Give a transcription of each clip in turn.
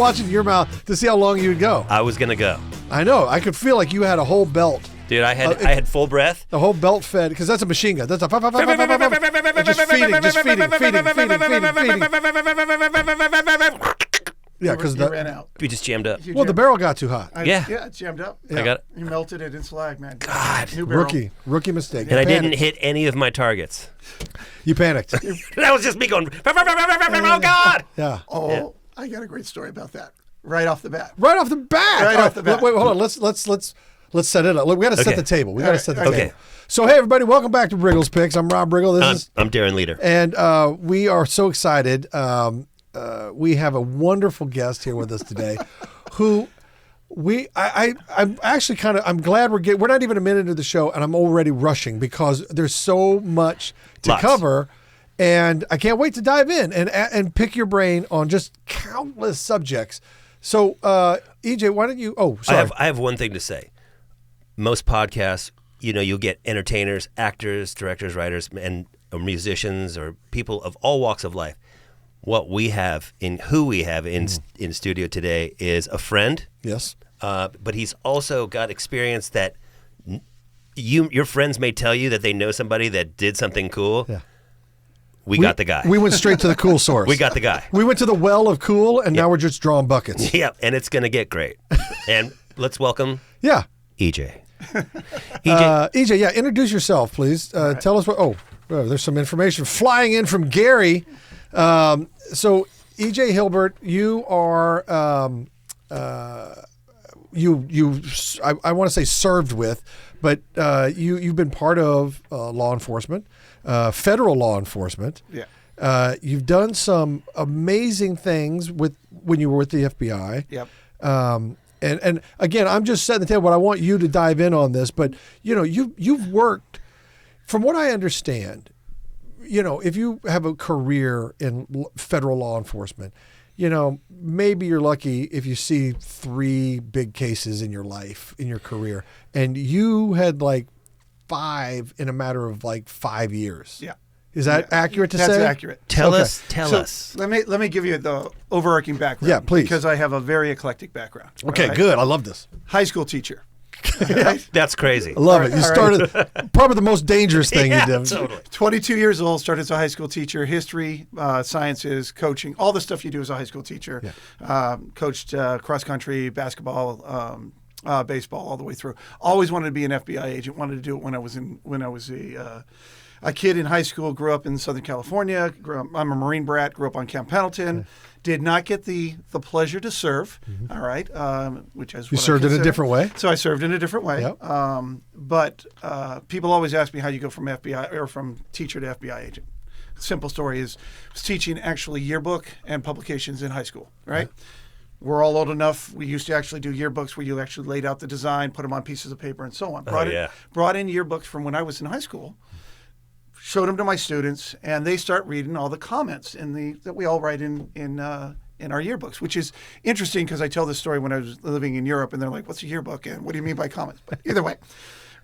watching your mouth to see how long you'd go. I was gonna go. I know. I could feel like you had a whole belt. Dude, I had full breath. The whole belt fed, because that's a machine gun. That's a just feeding. Yeah, because you ran out. We just jammed up. Well, the barrel got too hot. Yeah, it jammed up. I got it. You melted it in slag, man. God, New barrel. Rookie mistake. And I didn't hit any of my targets. You panicked. That was just me going, oh God. Yeah. Oh, Yeah. I got a great story about that. Right off the bat. Right off the bat. Right off the bat. Wait, hold on. Let's set it up. Look, we got to set the table. We got to set the okay. table. So, hey, everybody, welcome back to Briggle's Picks. I'm Rob Riggle. I'm Darren Leader. And we are so excited. We have a wonderful guest here with us today who I'm actually I'm glad we're not even a minute into the show and I'm already rushing because there's so much to cover. And I can't wait to dive in and pick your brain on just countless subjects. So, EJ, why don't you? Oh, sorry. I have one thing to say. Most podcasts, you'll get entertainers, actors, directors, writers, and musicians or people of all walks of life. Who we have in studio today is a friend. Yes. But he's also got experience that your friends may tell you that they know somebody that did something cool. Yeah. We got the guy. We went straight to the cool source. We got the guy. We went to the well of cool, and now we're just drawing buckets. Yeah, and it's going to get great. And let's welcome EJ. EJ, yeah, introduce yourself, please. Right. Tell us what... Oh, there's some information flying in from Gary. So, EJ Hilbert, you are... I want to say served with, but you've been part of law enforcement. Federal law enforcement. Yeah. You've done some amazing things when you were with the FBI. Yep. And again, I'm just setting the table, but I want you to dive in on this. But you've worked, from what I understand, if you have a career in federal law enforcement, maybe you're lucky if you see 3 big cases in your life, in your career, and you had 5 in a matter of 5 years. Yeah. Is that accurate to say? That's accurate. Tell us. Let me give you the overarching background. Yeah, please. Because I have a very eclectic background. Okay, right? Good. I love this. High school teacher. Right? That's crazy. I love it. You started probably the most dangerous thing you did. Totally. 22 years old, started as a high school teacher, history, sciences, coaching, all the stuff you do as a high school teacher. Yeah. Coached cross country, basketball, baseball, all the way through. Always wanted to be an FBI agent. Wanted to do it when I was a kid in high school. Grew up in Southern California. I'm a Marine brat. Grew up on Camp Pendleton. Okay. Did not get the pleasure to serve. Mm-hmm. All right, which is you served in a different way. So I served in a different way. Yep. But people always ask me how you go from FBI or from teacher to FBI agent. Simple story is I was teaching actually yearbook and publications in high school. Right. Yeah. We're all old enough. We used to actually do yearbooks where you actually laid out the design, put them on pieces of paper, and so on. Brought in yearbooks from when I was in high school. Showed them to my students, and they start reading all the comments that we all write in our yearbooks, which is interesting because I tell this story when I was living in Europe, and they're like, "What's a yearbook? And what do you mean by comments?" But either way,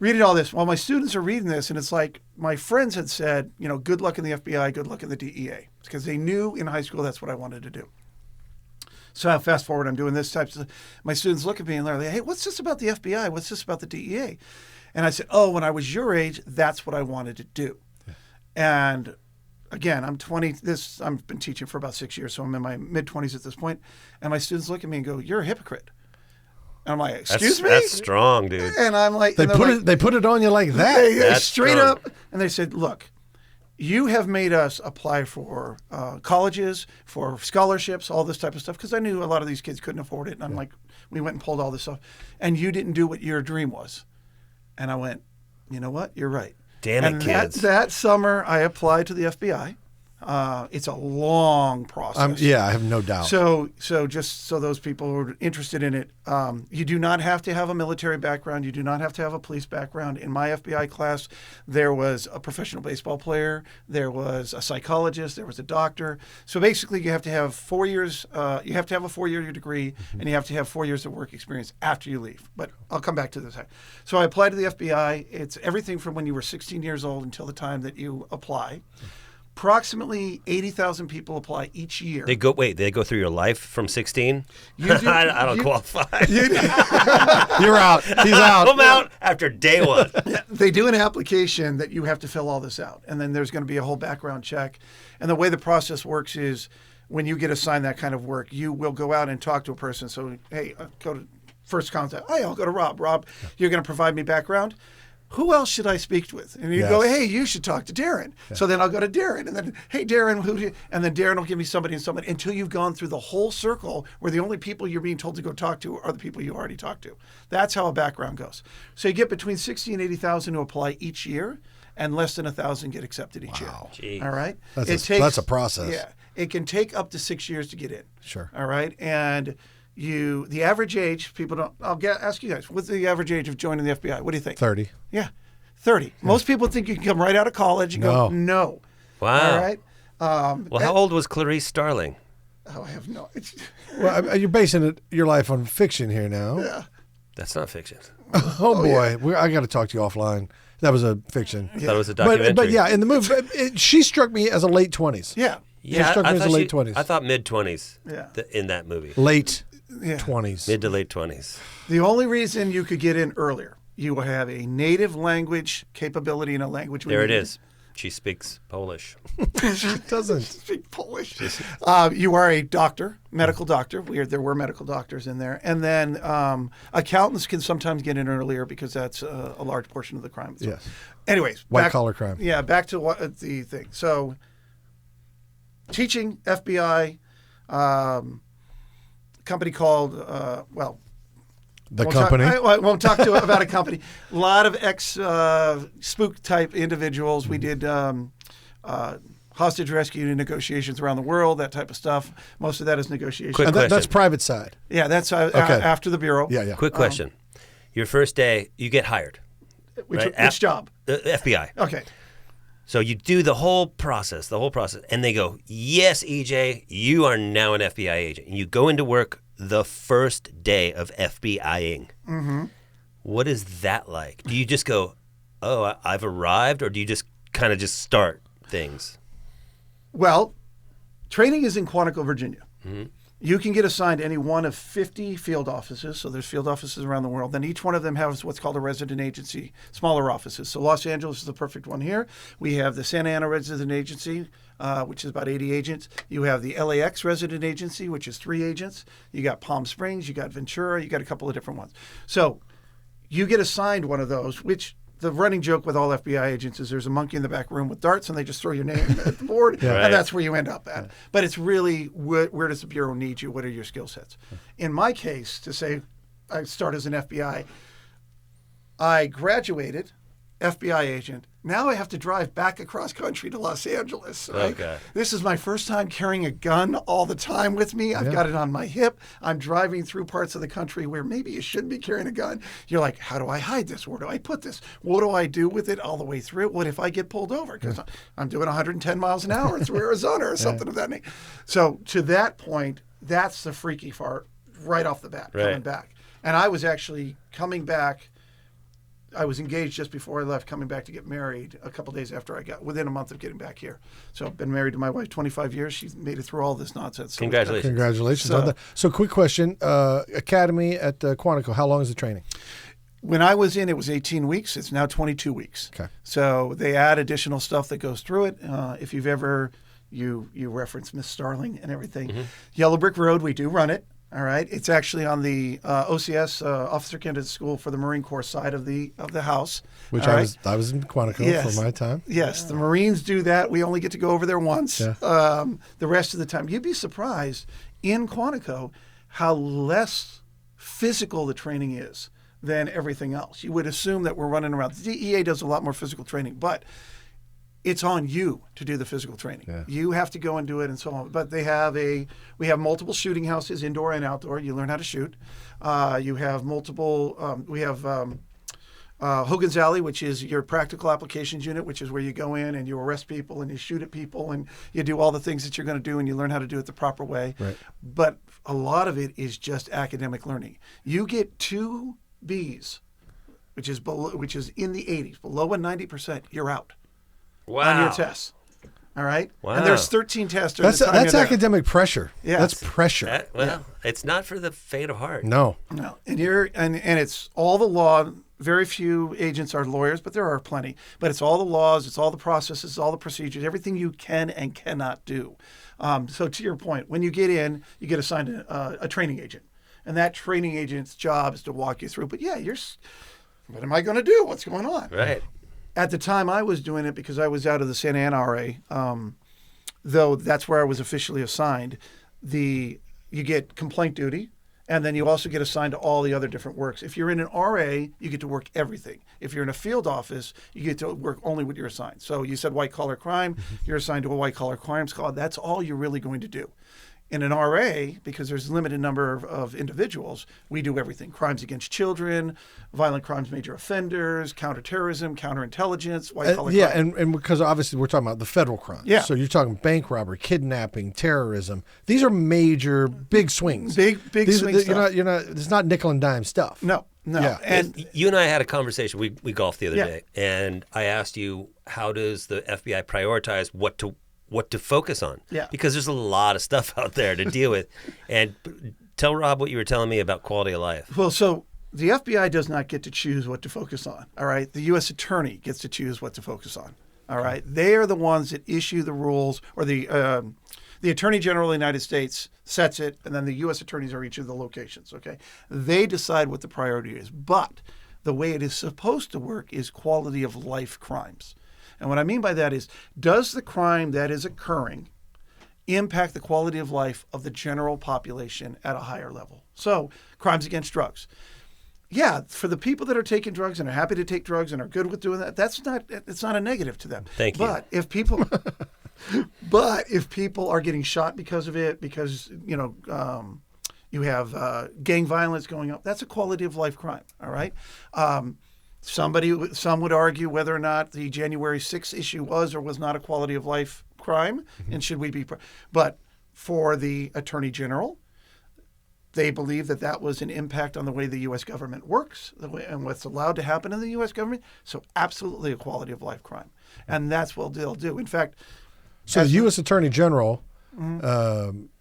reading all this while my students are reading this, and it's like my friends had said, good luck in the FBI, good luck in the DEA, because they knew in high school that's what I wanted to do. So fast forward, I'm doing this type of stuff. My students look at me and they're like, "Hey, what's this about the FBI? What's this about the DEA?" And I said, "Oh, when I was your age, that's what I wanted to do." And again, I'm 20. I've been teaching for about 6 years, so I'm in my mid-20s at this point. And my students look at me and go, "You're a hypocrite." And I'm like, "Excuse me?" That's strong, dude. And I'm like, they put it on you like that. They straight strong. Up, and they said, "Look, you have made us apply for colleges, for scholarships, all this type of stuff," because I knew a lot of these kids couldn't afford it. And I'm like, we went and pulled all this stuff, and you didn't do what your dream was. And I went, "You know what? You're right." Damn it, kids. That summer, I applied to the FBI. It's a long process. I have no doubt. So just so those people who are interested in it, you do not have to have a military background. You do not have to have a police background. In my FBI class, there was a professional baseball player. There was a psychologist. There was a doctor. So basically, you have to have 4 years. You have to have a 4-year degree, and you have to have 4 years of work experience after you leave. But I'll come back to this. So I applied to the FBI. It's everything from when you were 16 years old until the time that you apply. Approximately 80,000 people apply each year. They go through your life from 16? You do- I don't qualify. You're out. He's out. I'm out after day one. They do an application that you have to fill all this out, and then there's going to be a whole background check. And the way the process works is when you get assigned that kind of work, you will go out and talk to a person. So, hey, go to first contact. Hey, I'll go to Rob. Rob, you're going to provide me background. Who else should I speak with? And you go, hey, you should talk to Darren. Yeah. So then I'll go to Darren, and then, hey, Darren, and then Darren will give me somebody and somebody until you've gone through the whole circle where the only people you're being told to go talk to are the people you already talked to. That's how a background goes. So you get between 60 and 80,000 who apply each year, and less than 1,000 get accepted each year. Jeez. All right? That's a process. Yeah. It can take up to 6 years to get in. Sure. All right? And the average age, ask you guys, what's the average age of joining the FBI? What do you think? 30. Yeah, 30. Most people think you can come right out of college and go, no. Wow. All right? Well, how old was Clarice Starling? Oh, I have no. Well, you're basing your life on fiction here now. Yeah. That's not fiction. Oh boy, I got to talk to you offline. That was a fiction. I thought it was a documentary. But yeah, in the movie, she struck me as a late 20s. Yeah. She struck me as a late 20s. I thought mid-20s Yeah. in that movie. Late 20s. Mid to late 20s. The only reason you could get in earlier, you will have a native language capability in a language. There it is. She speaks Polish. She doesn't speak Polish. You are a doctor, medical doctor. There were medical doctors in there. And then accountants can sometimes get in earlier because that's a large portion of the crime. So, yes. Anyways. White-collar crime. Yeah, back to the thing. So teaching FBI, company called, The company? I won't talk to about a company. A lot of ex-spook type individuals. We did hostage rescue negotiations around the world, that type of stuff. Most of that is negotiation. Quick question. That's private side. Yeah, that's after the Bureau. Yeah. Quick question. Your first day, you get hired. Which job? FBI. Okay. So you do the whole process, and they go, yes, EJ, you are now an FBI agent. And you go into work the first day of FBIing. Mm-hmm. What is that like? Do you just go, oh, I've arrived, or do you just kind of just start things? Well, training is in Quantico, Virginia. Mm-hmm. You can get assigned any one of 50 field offices. So there's field offices around the world. Then each one of them has what's called a resident agency, smaller offices. So Los Angeles is the perfect one here. We have the Santa Ana resident agency, which is about 80 agents. You have the LAX resident agency, which is 3 agents. You got Palm Springs, you got Ventura, you got a couple of different ones. So you get assigned one of those, which the running joke with all FBI agents is there's a monkey in the back room with darts and they just throw your name at the board and that's where you end up at. But it's really where does the Bureau need you? What are your skill sets? In my case, to say I start as an FBI, I graduated, FBI agent. Now I have to drive back across country to Los Angeles. Right? Okay. This is my first time carrying a gun all the time with me. I've got it on my hip. I'm driving through parts of the country where maybe you shouldn't be carrying a gun. You're like, how do I hide this? Where do I put this? What do I do with it all the way through? What if I get pulled over? Because I'm doing 110 miles an hour through Arizona or something of that nature. So to that point, that's the freaky part right off the bat, coming back. And I was actually coming back. I was engaged just before I left, coming back to get married a couple days after within a month of getting back here. So I've been married to my wife 25 years. She's made it through all this nonsense. So Congratulations on that. So quick question, Academy at Quantico, how long is the training? When I was in, it was 18 weeks. It's now 22 weeks. Okay. So they add additional stuff that goes through it. If you've ever, you reference Miss Starling and everything. Mm-hmm. Yellow Brick Road, we do run it. All right, it's actually on the OCS Officer Candidate School for the Marine Corps side of the house. Which I was in Quantico for my time. Yes, the Marines do that. We only get to go over there once. Yeah. The rest of the time, you'd be surprised in Quantico how less physical the training is than everything else. You would assume that we're running around. The DEA does a lot more physical training, but it's on you to do the physical training. Yeah. You have to go and do it and so on. But we have multiple shooting houses, indoor and outdoor. You learn how to shoot. You have multiple, we have Hogan's Alley, which is your practical applications unit, which is where you go in and you arrest people and you shoot at people and you do all the things that you're going to do and you learn how to do it the proper way. Right. But a lot of it is just academic learning. You get 2 Bs, which is in the 80s, below a 90%, you're out. Wow. On your tests. All right. Wow. And there's 13 tests. during That's the time that's you're there. academic pressure. Yes. That's pressure. It's not for the faint of heart. No. No, and it's all the law. Very few agents are lawyers, but there are plenty. But it's all the laws, it's all the processes, it's all the procedures, everything you can and cannot do. So to your point, when you get in, you get assigned a training agent, and that training agent's job is to walk you through. But yeah, what am I going to do? What's going on? Right. At the time, I was doing it because I was out of the Santa Ana RA, though that's where I was officially assigned. You get complaint duty, and then you also get assigned to all the other different works. If you're in an RA, you get to work everything. If you're in a field office, you get to work only what you're assigned. So you said white-collar crime, you're assigned to a white-collar crime squad. That's all you're really going to do. In an RA, because there's a limited number of individuals, we do everything. Crimes against children, violent crimes, major offenders, counterterrorism, counterintelligence, white-collar crime. And because obviously we're talking about the federal crimes. Yeah. So you're talking bank robbery, kidnapping, terrorism. These are major, big swings. Big swing stuff. It's not nickel and dime stuff. No. Yeah. And You and I had a conversation. We golfed the other Yeah. day, and I asked you, how does the FBI prioritize what to focus on? Yeah. Because there's a lot of stuff out there to deal with. And tell Rob what you were telling me about quality of life. Well, so the FBI does not get to choose what to focus on. All right. The U.S. Attorney gets to choose what to focus on. All right. They are the ones that issue the rules, or the Attorney General of the United States sets it, and then the U.S. attorneys are each of the locations. Okay. They decide what the priority is. But the way it is supposed to work is quality of life crimes. And what I mean by that is, does the crime that is occurring impact the quality of life of the general population at a higher level? So, crimes against drugs. Yeah, for the people that are taking drugs and are happy to take drugs and are good with doing that, it's not a negative to them. Thank you. But if people are getting shot because of it, because you have gang violence going up, that's a quality of life crime. All right. Some would argue whether or not the January 6th issue was or was not a quality of life crime, and should we be. But for the Attorney General, they believe that was an impact on the way the U.S. government works, and what's allowed to happen in the U.S. government. So absolutely a quality of life crime, and that's what they'll do. In fact, so the U.S. Attorney General,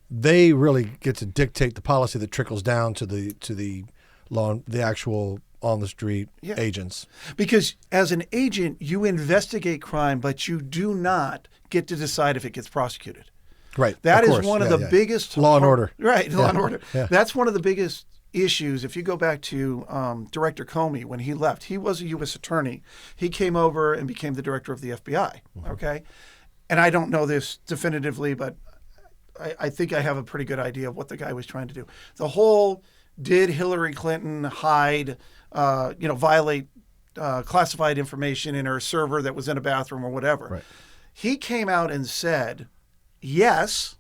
they really get to dictate the policy that trickles down to the law, the actual on the street agents. Because as an agent, you investigate crime, but you do not get to decide if it gets prosecuted. Right. That of is course. one of the biggest law and order. Right, Yeah. law and order. Yeah. That's one of the biggest issues. If you go back to Director Comey, when he left, he was a U.S. attorney. He came over and became the director of the FBI. Okay, and I don't know this definitively, but I think I have a pretty good idea of what the guy was trying to do. The whole, did Hillary Clinton hide, violate classified information in her server that was in a bathroom or whatever? Right. He came out and said, yes,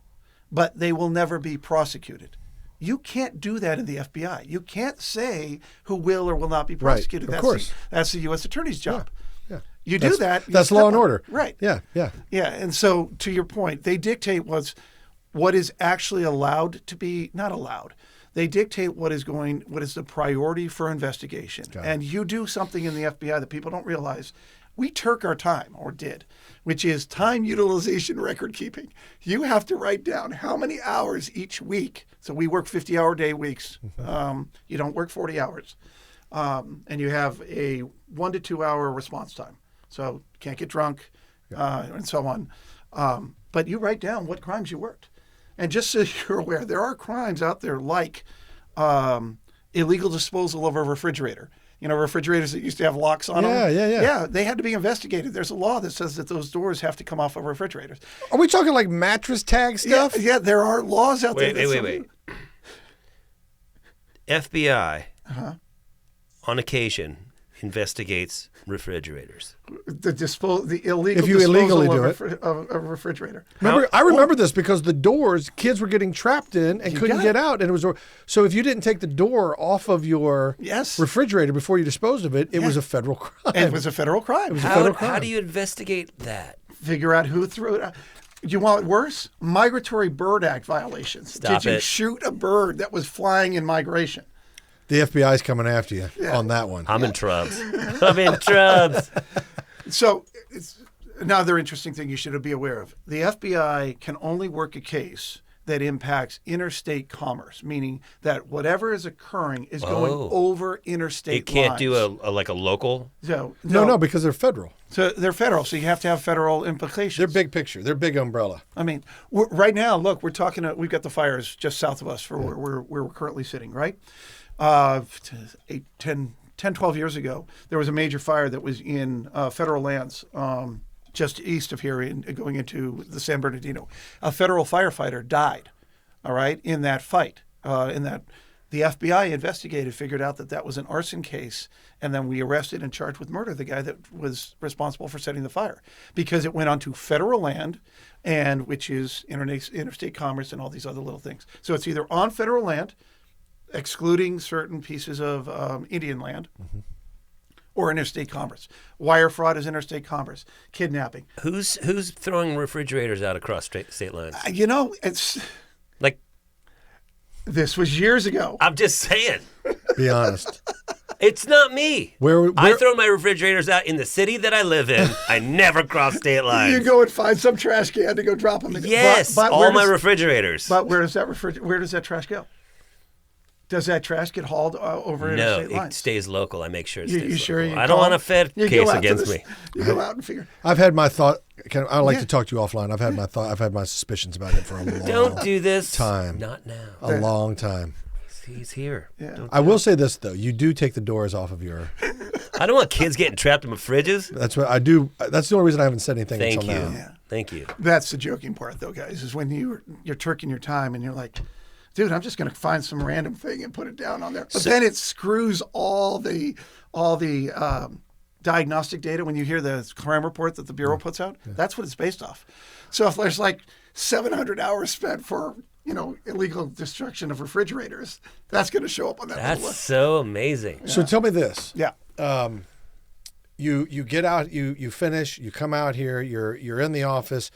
but they will never be prosecuted. You can't do that in the FBI. You can't say who will or will not be prosecuted. Right. Of course. That's the U.S. Attorney's job. Yeah. You do that. That's law and order. Right. Yeah. Yeah. Yeah. And so, to your point, they dictate what is actually allowed to be not allowed. They dictate what is the priority for investigation. And you do something in the FBI that people don't realize. We Turk our time, or did, which is time utilization record keeping. You have to write down how many hours each week. So we work 50-hour day weeks. You don't work 40 hours. And you have a 1 to 2 hour response time. So you can't get drunk and so on. But you write down what crimes you worked. And just so you're aware, there are crimes out there like illegal disposal of a refrigerator. Refrigerators that used to have locks on them. Yeah. Yeah, they had to be investigated. There's a law that says that those doors have to come off of refrigerators. Are we talking like mattress tag stuff? Yeah, there are laws out there. Wait. FBI, on occasion, investigates refrigerators. The illegal If you illegally do of a refrigerator. I remember this because the doors, kids were getting trapped in and couldn't get out. And so if you didn't take the door off of your refrigerator before you disposed of it, it was a federal crime. It was a federal crime. How do you investigate that? Figure out who threw it out. You want it worse? Migratory Bird Act violations. Stop Did you it. shoot a bird that was flying in migration? The FBI's coming after you on that one. I'm in trubs. I'm in trubs. So another interesting thing you should be aware of. The FBI can only work a case that impacts interstate commerce, meaning that whatever is occurring is going over interstate It can't lines. do a local. So, No, because they're federal. So they're federal, so you have to have federal implications. They're big picture. They're big umbrella. I mean, right now, look, we're talking. We've got the fires just south of us for where we're currently sitting, right? 12 years ago, there was a major fire that was in federal lands just east of here, going into the San Bernardino. A federal firefighter died, all right, in that fight. The FBI investigated, figured out that was an arson case, and then we arrested and charged with murder the guy that was responsible for setting the fire, because it went onto federal land, and which is interstate commerce and all these other little things. So it's either on federal land, excluding certain pieces of Indian land, or interstate commerce. Wire fraud is interstate commerce. Kidnapping. Who's throwing refrigerators out across state lines? It's Like, this was years ago. I'm just saying. Be honest. It's not me. Where I throw my refrigerators out in the city that I live in. I never cross state lines. You go and find some trash can to go drop them. Yes, but all my refrigerators. But where does that trash go? Does that trash get hauled over interstate lines? No, it stays local. I make sure it stays You local. sure you I don't want a Fed case against me. You go out and figure. I've had my thought. I'd like to talk to you offline. I've had my suspicions about it for a long Don't do this. time. Not now. A long time. He's here. Yeah. I will say this though: you do take the doors off of your. I don't want kids getting trapped in my fridges. That's what I do. That's the only reason I haven't said anything Thank until you. now. Yeah. Thank you. That's the joking part, though, guys. Is when you're turking your time and you're like, dude, I'm just going to find some random thing and put it down on there. But then it screws all the diagnostic data. When you hear the crime report that the Bureau puts out, that's what it's based off. So if there's like 700 hours spent for illegal destruction of refrigerators, that's going to show up on that That's little list. so amazing. So tell me this. Yeah. You get out, you finish, you come out here, you're in the office,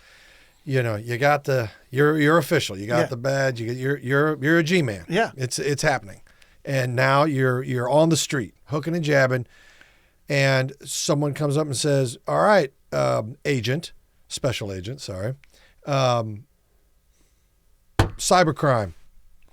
you got you're official, you got the badge, you're a G-man. Yeah. It's happening. And now you're on the street, hooking and jabbing, and someone comes up and says, "All right, special agent, sorry. Cybercrime.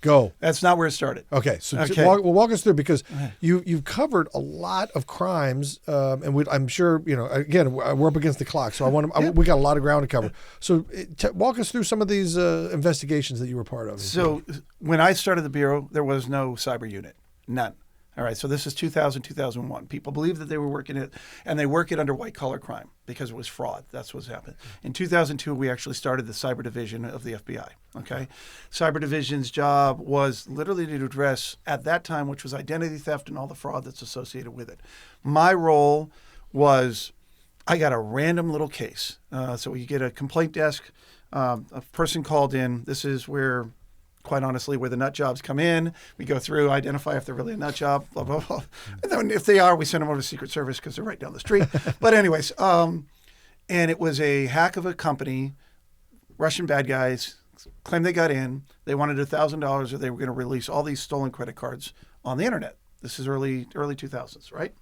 Go." That's not where it started. Okay, so Okay. walk us through, because you've covered a lot of crimes, and I'm sure again we're up against the clock, so we got a lot of ground to cover. So walk us through some of these investigations that you were part of. So when I started the Bureau, there was no cyber unit, none. All right, so this is 2000, 2001. People believed that they were working it, and they work it under white-collar crime because it was fraud. That's what's happened. In 2002, we actually started the cyber division of the FBI, okay? Cyber division's job was literally to address, at that time, which was identity theft and all the fraud that's associated with it. My role was, I got a random little case. So you get a complaint desk, a person called in. This is where, quite honestly, where the nut jobs come in. We go through, identify if they're really a nut job, blah, blah, blah. And then if they are, we send them over to Secret Service because they're right down the street. But anyways, and it was a hack of a company. Russian bad guys claimed they got in. They wanted $1,000 or they were going to release all these stolen credit cards on the internet. This is early 2000s, right?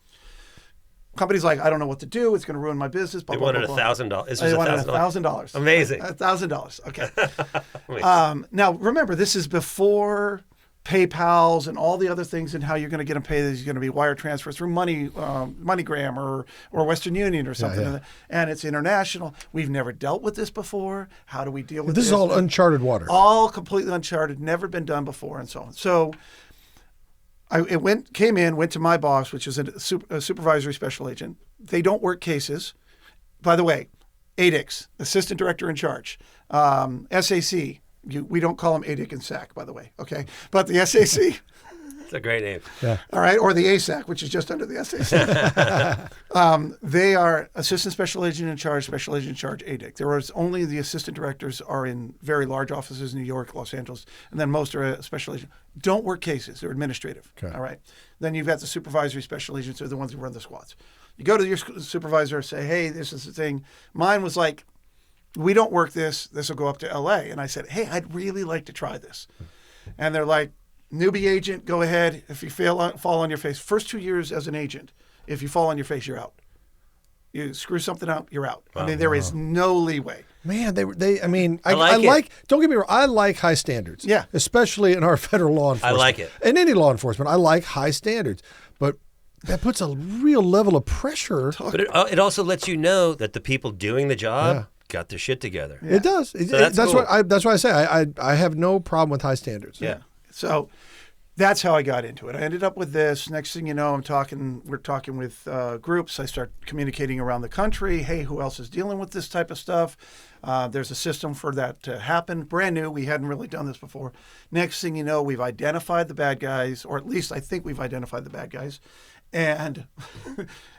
Company's like, I don't know what to do. It's going to ruin my business. Blah, They blah, wanted blah, blah. $1,000. This was They wanted $1,000. $1,000. Amazing. $1,000. Okay. Amazing. Now, remember, this is before PayPal's and all the other things and how you're going to get them paid. There's going to be wire transfers through MoneyGram or Western Union or something. yeah. And it's international. We've never dealt with this before. How do we deal with this? This is all uncharted water. All completely uncharted, never been done before, and so on. So came in, went to my boss, which is a supervisory special agent. They don't work cases. By the way, ADIX, assistant director in charge, SAC. We don't call them ADIC and SAC, by the way, okay? But the SAC. It's a great name. Yeah. All right, or the ASAC, which is just under the SAC. They are assistant special agent in charge, ADIC. There was only the assistant directors are in very large offices, New York, Los Angeles, and then most are special agent. Don't work cases. They're administrative. Okay. All right. Then you've got the supervisory special agents. They're the ones who run the squads. You go to your supervisor, say, hey, this is the thing. Mine was like, we don't work this. This will go up to L.A. And I said, hey, I'd really like to try this. And they're like, newbie agent, go ahead. If you fall on your face, first 2 years as an agent, if you fall on your face, you're out. You screw something up, you're out. I mean, there is no leeway. Man, I mean, I like like, it. don't get me wrong, I like high standards. Yeah. Especially in our federal law enforcement. like it. In any law enforcement, I like high standards. But that puts a real level of pressure. But it also lets you know that the people doing the job got their shit together. It does. that's that's cool. why I say I have no problem with high standards. Yeah. So that's how I got into it. I ended up with this. Next thing you know, we're talking with groups. I start communicating around the country. Hey, who else is dealing with this type of stuff? There's a system for that to happen. Brand new. We hadn't really done this before. Next thing you know, we've identified the bad guys, or at least I think we've identified the bad guys. And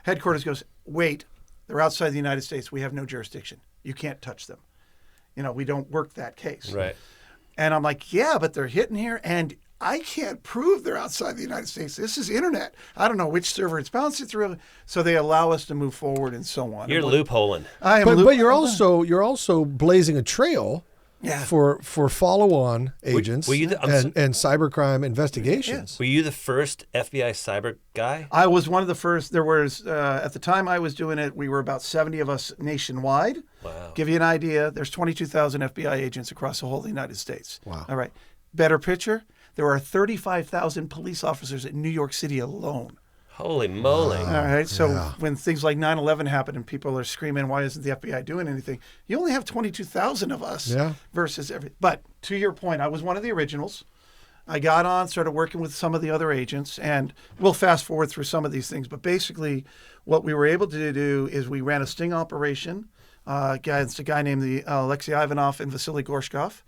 headquarters goes, wait, they're outside the United States. We have no jurisdiction. You can't touch them. We don't work that case. Right. And I'm like, yeah, but they're hitting here, and I can't prove they're outside the United States. This is internet. I don't know which server it's bouncing through. So they allow us to move forward and so on. You're loopholing. I am But you're also blazing a trail Yeah. for follow-on agents were you the- and cybercrime investigations. Were you the first FBI cyber guy? I was one of the first. There was, at the time I was doing it, we were about 70 of us nationwide. Wow. Give you an idea, there's 22,000 FBI agents across the whole of the United States. Wow. All right. Better picture, there are 35,000 police officers in New York City alone. Holy moly. All right. So when things like 9/11 happen and people are screaming, why isn't the FBI doing anything? You only have 22,000 of us versus every. But to your point, I was one of the originals. I got on, started working with some of the other agents, and we'll fast forward through some of these things. But basically, what we were able to do is we ran a sting operation. It's a guy named Alexei Ivanov and Vasily Gorshkov.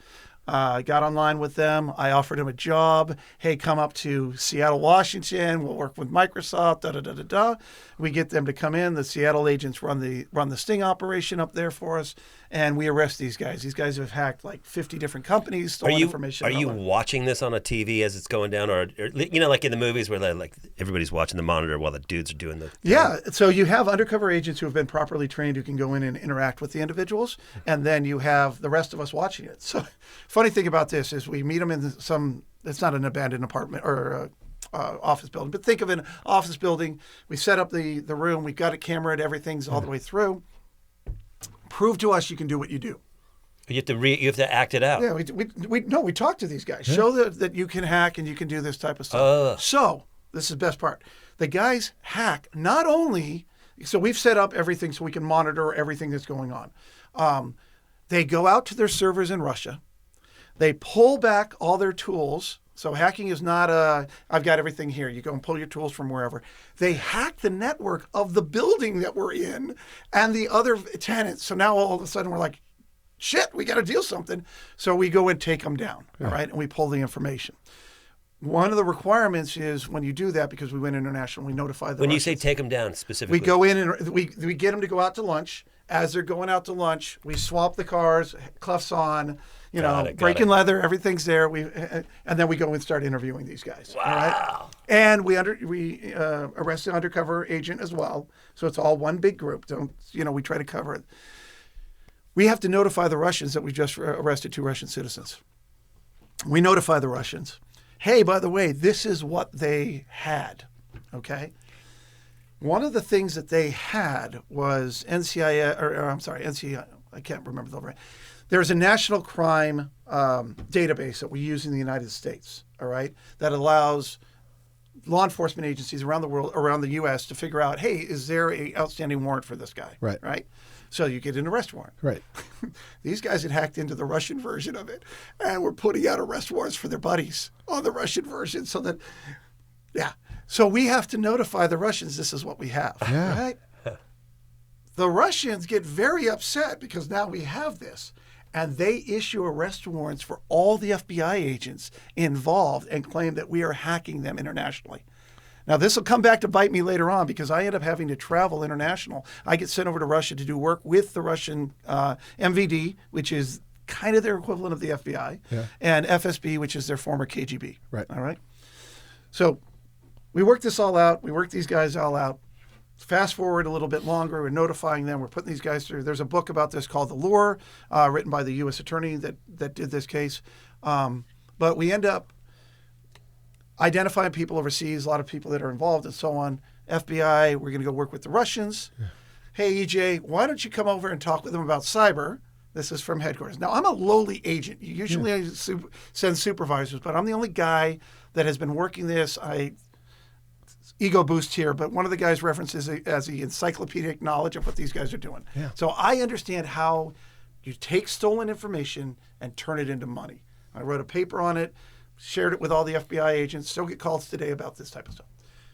I got online with them. I offered him a job. Hey, come up to Seattle, Washington. We'll work with Microsoft. Da da da da da. We get them to come in. The Seattle agents run the sting operation up there for us, and we arrest these guys. These guys have hacked like 50 different companies, stolen information. Are you watching this on a TV as it's going down, or like in the movies where like everybody's watching the monitor while the dudes are doing the? Yeah. So you have undercover agents who have been properly trained who can go in and interact with the individuals, and then you have the rest of us watching it. So. Funny thing about this is we meet them in it's not an abandoned apartment or office building, but think of an office building. We set up the room. We've got a camera and everything's all the way through. Prove to us you can do what you do. You have to act it out. Yeah, we talk to these guys. Show that you can hack and you can do this type of stuff. So this is the best part. The guys hack not only, so we've set up everything so we can monitor everything that's going on. They go out to their servers in Russia. They pull back all their tools. So hacking is not I've got everything here. You go and pull your tools from wherever. They hack the network of the building that we're in and the other tenants. So now all of a sudden we're like, shit, we got to do something. So we go and take them down, all right? And we pull the information. One of the requirements is when you do that, because we went international, we notify the When Russians. you say take them down specifically. We go in and we get them to go out to lunch. As they're going out to lunch, we swap the cars, cuffs on, breaking leather, everything's there. And then we go and start interviewing these guys. Wow. All right? And we arrest the undercover agent as well. So it's all one big group. We try to cover it. We have to notify the Russians that we just arrested 2 Russian citizens. We notify the Russians. Hey, by the way, this is what they had. Okay. One of the things that they had was NCI, I can't remember the right. There's a national crime database that we use in the United States, all right, that allows law enforcement agencies around the world, around the U.S. to figure out, hey, is there an outstanding warrant for this guy? Right. So you get an arrest warrant. Right. These guys had hacked into the Russian version of it and were putting out arrest warrants for their buddies on the Russian version so that, yeah. So we have to notify the Russians this is what we have, right? The Russians get very upset because now we have this, and they issue arrest warrants for all the FBI agents involved and claim that we are hacking them internationally. Now, this will come back to bite me later on because I end up having to travel international. I get sent over to Russia to do work with the Russian MVD, which is kind of their equivalent of the FBI, and FSB, which is their former KGB. Right. All right. So we work this all out. We work these guys all out. Fast forward a little bit longer. We're notifying them. We're putting these guys through. There's a book about this called The Lure, written by the U.S. attorney that did this case. But we end up identifying people overseas, a lot of people that are involved and so on. FBI, we're going to go work with the Russians. hey, EJ, why don't you come over and talk with them about cyber? This is from headquarters. Now, I'm a lowly agent. Usually I send supervisors, but I'm the only guy that has been working this. Ego boost here, but one of the guys references it as the encyclopedic knowledge of what these guys are doing. Yeah. So I understand how you take stolen information and turn it into money. I wrote a paper on it, shared it with all the FBI agents, still get calls today about this type of stuff.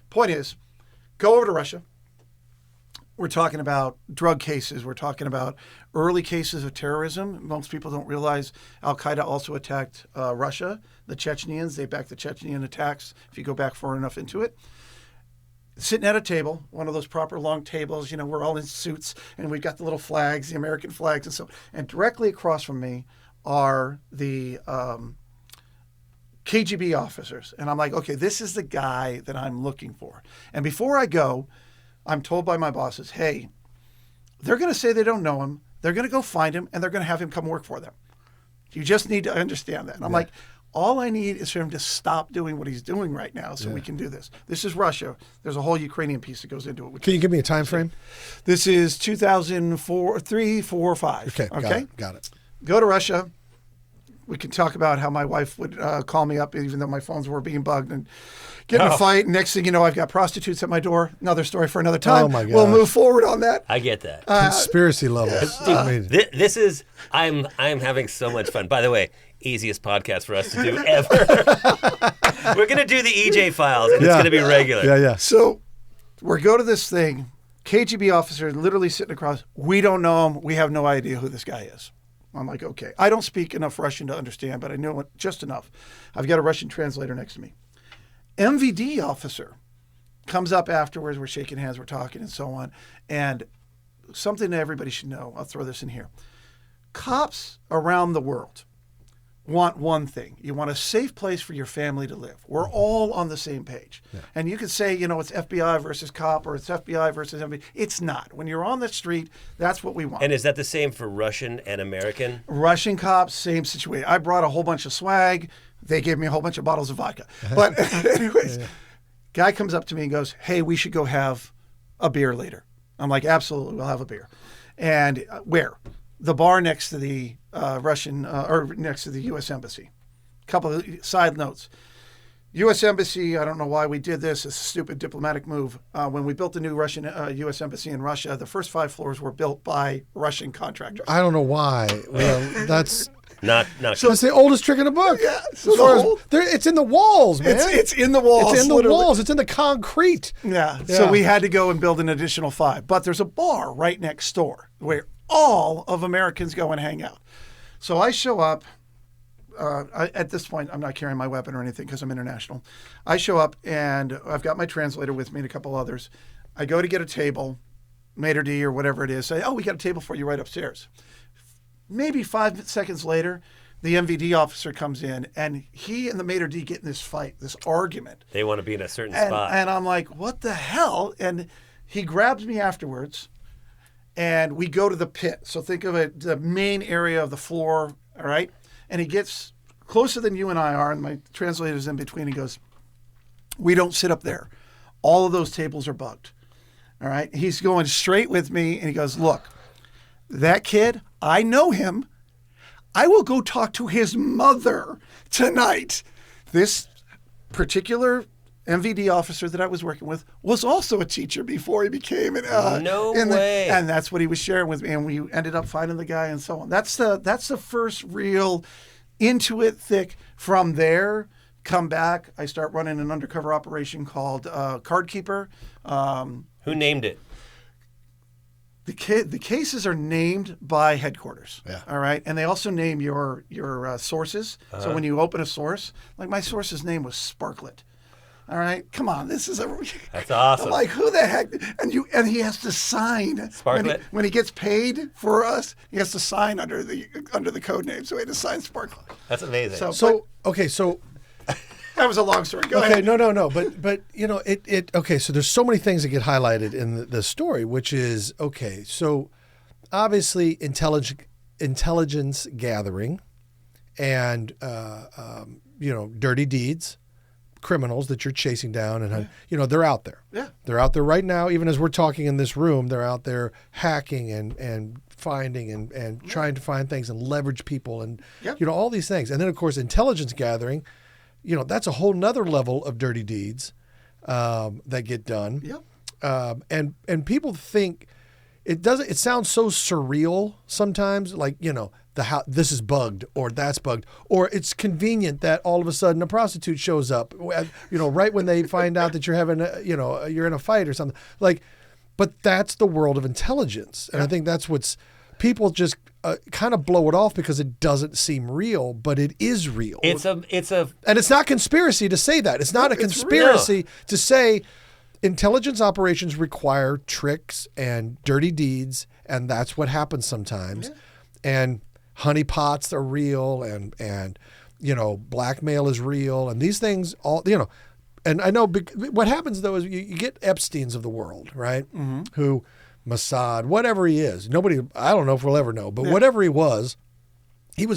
Point is, go over to Russia. We're talking about drug cases. We're talking about early cases of terrorism. Most people don't realize Al-Qaeda also attacked Russia, the Chechens. They backed the Chechen attacks, if you go back far enough into it. Sitting at a table, one of those proper long tables, we're all in suits, and we've got the little flags, the American flags, and so. And directly across from me are the KGB officers. And I'm like, okay, this is the guy that I'm looking for. And before I go, I'm told by my bosses, hey, they're going to say they don't know him. They're going to go find him, and they're going to have him come work for them. You just need to understand that. And I'm like, all I need is for him to stop doing what he's doing right now so we can do this. This is Russia. There's a whole Ukrainian piece that goes into it. Can you give me a time frame? This is 2004, 3, 4, 5. Okay, got it. Go to Russia. We can talk about how my wife would call me up even though my phones were being bugged and get in a fight. Next thing you know, I've got prostitutes at my door. Another story for another time. Oh, my We'll gosh. move forward on that. I get that. Conspiracy levels. I mean, This is I'm having so much fun. By the way, easiest podcast for us to do ever. We're gonna do the EJ files, and it's gonna be regular. Yeah. So we go to this thing. KGB officer literally sitting across. We don't know him. We have no idea who this guy is. I'm like, okay. I don't speak enough Russian to understand, but I know it just enough. I've got a Russian translator next to me. MVD officer comes up afterwards. We're shaking hands. We're talking and so on. And something that everybody should know. I'll throw this in here. Cops around the world want one thing. You want a safe place for your family to live. We're all on the same page. Yeah. And you could say, it's FBI versus cop or it's FBI versus MV. It's not. When you're on the street, that's what we want. And is that the same for Russian and American? Russian cops, same situation. I brought a whole bunch of swag. They gave me a whole bunch of bottles of vodka. But anyways, guy comes up to me and goes, hey, we should go have a beer later. I'm like, absolutely, we'll have a beer. And where? The bar next to the Russian, or next to the U.S. Embassy. Couple of side notes. U.S. Embassy, I don't know why we did this. It's a stupid diplomatic move. When we built the new Russian U.S. Embassy in Russia, the first 5 floors were built by Russian contractors. I don't know why. Well, that's not. So it's the oldest trick in the book. Yeah. So it's in the walls, man. It's in the walls. It's in the literally. walls. It's in the concrete. Yeah. So we had to go and build an additional 5. But there's a bar right next door where all of Americans go and hang out. So I show up. At this point, I'm not carrying my weapon or anything because I'm international. I show up and I've got my translator with me and a couple others. I go to get a table, maitre d' or whatever it is. Say, oh, we got a table for you right upstairs. Maybe 5 seconds later, the MVD officer comes in and he and the maitre d' get in this fight, this argument. They want to be in a certain spot. And I'm like, what the hell? And he grabs me afterwards. And we go to the pit. So think of it, the main area of the floor, all right? And he gets closer than you and I are, and my translator's in between. He goes, we don't sit up there. All of those tables are bugged, all right? He's going straight with me, and he goes, look, that kid, I know him. I will go talk to his mother tonight. This particular MVD officer that I was working with was also a teacher before he became an no way. And that's what he was sharing with me, and we ended up finding the guy and so on. That's the first real into it thick. From there, come back. I start running an undercover operation called Card Keeper. Who named it? The cases are named by headquarters. Yeah. All right, and they also name your sources. So when you open a source, like my source's name was Sparklet. All right, come on, this is That's awesome. I'm like, who the heck? And he has to sign Sparklet. when he gets paid for us. He has to sign under the code name, so he had to sign Sparklet. That's amazing. So That was a long story. Go okay, ahead. no, but it okay. So there's so many things that get highlighted in the story, which is okay. So obviously intelligence gathering, and dirty deeds, criminals that you're chasing down, and they're out there. Yeah. They're out there right now. Even as we're talking in this room, they're out there hacking and finding and trying to find things and leverage people and all these things. And then of course intelligence gathering, that's a whole nother level of dirty deeds that get done. Yep. And people think it sounds so surreal sometimes, like, this is bugged or that's bugged, or it's convenient that all of a sudden a prostitute shows up, right when they find out that you're having you're in a fight or something, like, but that's the world of intelligence. And I think that's what's people just kind of blow it off because it doesn't seem real, but it is real. And it's not conspiracy to say that. It's not a conspiracy to say intelligence operations require tricks and dirty deeds, and that's what happens sometimes. And honeypots are real, and blackmail is real, and these things all and I know what happens though is you get Epsteins of the world, right? Mm-hmm. Who Mossad, whatever he is, I don't know if we'll ever know, but whatever he was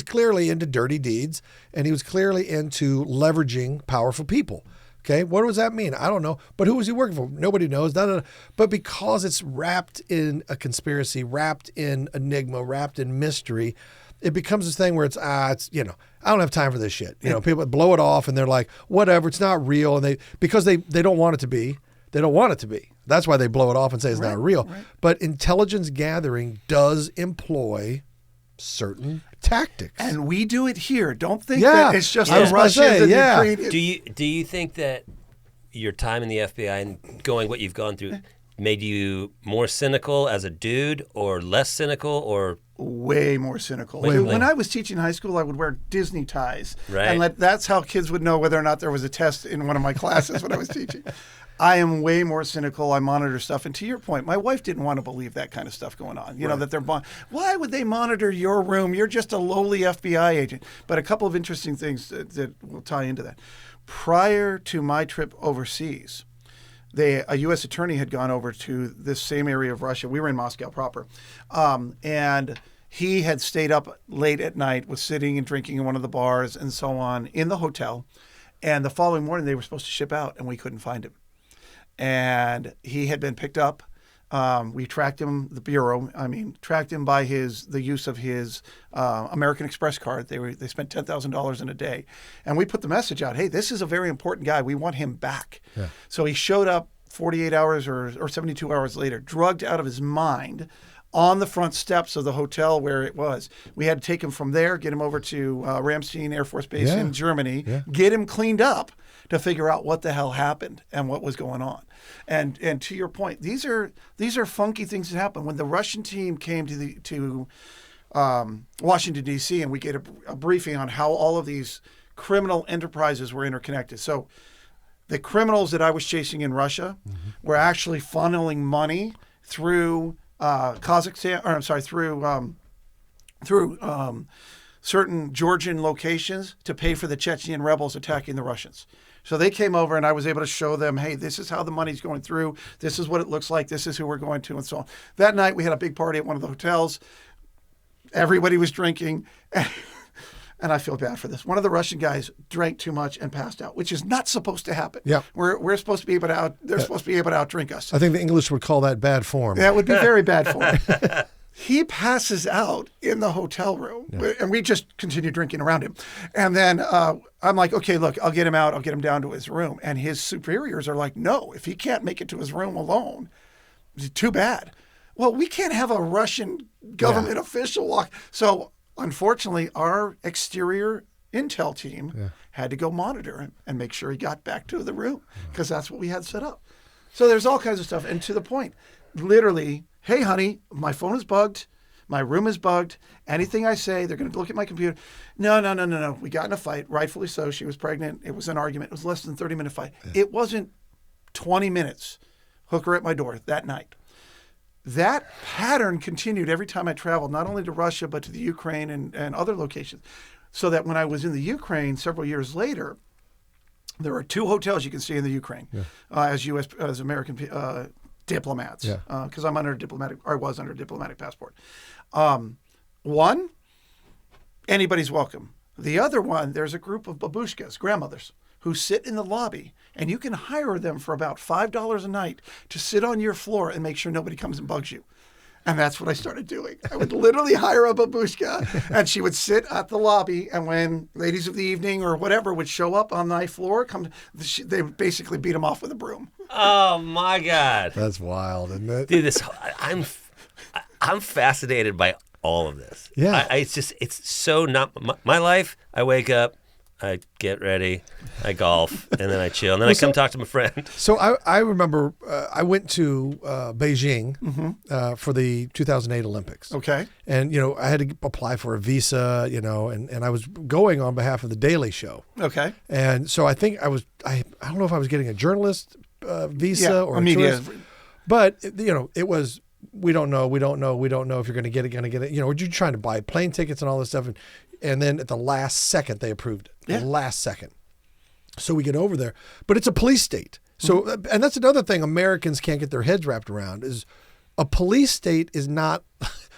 clearly into dirty deeds, and he was clearly into leveraging powerful people. Okay, what does that mean? I don't know. But who was he working for? Nobody knows. But because it's wrapped in a conspiracy, wrapped in enigma, wrapped in mystery, it becomes this thing where it's I don't have time for this shit. People blow it off and they're like, whatever, it's not real. And because they don't want it to be. They don't want it to be. That's why they blow it off and say it's not real. Right. But intelligence gathering does employ certain tactics, and we do it here. Don't think that it's just the Russians and Ukrainians. Do you think that your time in the FBI and going what you've gone through made you more cynical as a dude, or less cynical, or way more cynical? When I was teaching high school, I would wear Disney ties, and that's how kids would know whether or not there was a test in one of my classes when I was teaching. I am way more cynical. I monitor stuff. And to your point, my wife didn't want to believe that kind of stuff going on. That they're why would they monitor your room? You're just a lowly FBI agent. But a couple of interesting things that will tie into that. Prior to my trip overseas, a U.S. attorney had gone over to this same area of Russia. We were in Moscow proper. And he had stayed up late at night, was sitting and drinking in one of the bars and so on in the hotel. And the following morning, they were supposed to ship out, and we couldn't find him. And he had been picked up. We tracked him, the Bureau, tracked him by the use of his American Express card. They spent $10,000 in a day. And we put the message out, hey, this is a very important guy. We want him back. Yeah. So he showed up 48 hours or 72 hours later, drugged out of his mind, on the front steps of the hotel where it was. We had to take him from there, get him over to Ramstein Air Force Base in Germany, get him cleaned up to figure out what the hell happened and what was going on. And to your point, these are funky things that happen. When the Russian team came to Washington, D.C., and we get a briefing on how all of these criminal enterprises were interconnected. So the criminals that I was chasing in Russia were actually funneling money through Kazakhstan, or I'm sorry, through certain Georgian locations to pay for the Chechen rebels attacking the Russians. So they came over, and I was able to show them, hey, this is how the money's going through. This is what it looks like. This is who we're going to, and so on. That night, we had a big party at one of the hotels. Everybody was drinking, and I feel bad for this. One of the Russian guys drank too much and passed out, which is not supposed to happen. Yeah, we're supposed to be able to they're supposed to be able to outdrink us. I think the English would call that bad form. That would be very bad form. He passes out in the hotel room, and we just continue drinking around him. And then I'm like, okay, look, I'll get him out. I'll get him down to his room. And his superiors are like, no, if he can't make it to his room alone, too bad. Well, we can't have a Russian government official walk. So unfortunately, our exterior intel team had to go monitor him and make sure he got back to the room, because that's what we had set up. So there's all kinds of stuff. And to the point, literally, hey, honey, my phone is bugged. My room is bugged. Anything I say, they're going to look at my computer. No. We got in a fight, rightfully so. She was pregnant. It was an argument. It was less than 30-minute fight. Yeah. It wasn't 20 minutes. Hooker at my door that night. That pattern continued every time I traveled, not only to Russia, but to the Ukraine and other locations. So that when I was in the Ukraine several years later, there are 2 hotels you can stay in the Ukraine as American diplomats, because I was under a diplomatic passport. One, anybody's welcome. The other one, there's a group of babushkas, grandmothers, who sit in the lobby, and you can hire them for about $5 a night to sit on your floor and make sure nobody comes and bugs you. And that's what I started doing. I would literally hire a babushka, and she would sit at the lobby. And when ladies of the evening or whatever would show up on my floor, they would basically beat them off with a broom. Oh my God, That's wild, isn't it? dude! I'm fascinated by all of this. Yeah. It's so not my life. I wake up, I get ready, I golf, and then I chill, and then I come talk to my friend. So I remember I went to Beijing for the 2008 Olympics. Okay. And, I had to apply for a visa, and I was going on behalf of the Daily Show. Okay. And so I think I don't know if I was getting a journalist visa or a media. tourist, but, it was, we don't know if you're going to get it. We're just trying to buy plane tickets and all this stuff. And then at the last second, they approved it. Yeah. The last second. So we get over there. But it's a police state. So, and that's another thing Americans can't get their heads wrapped around is a police state is not...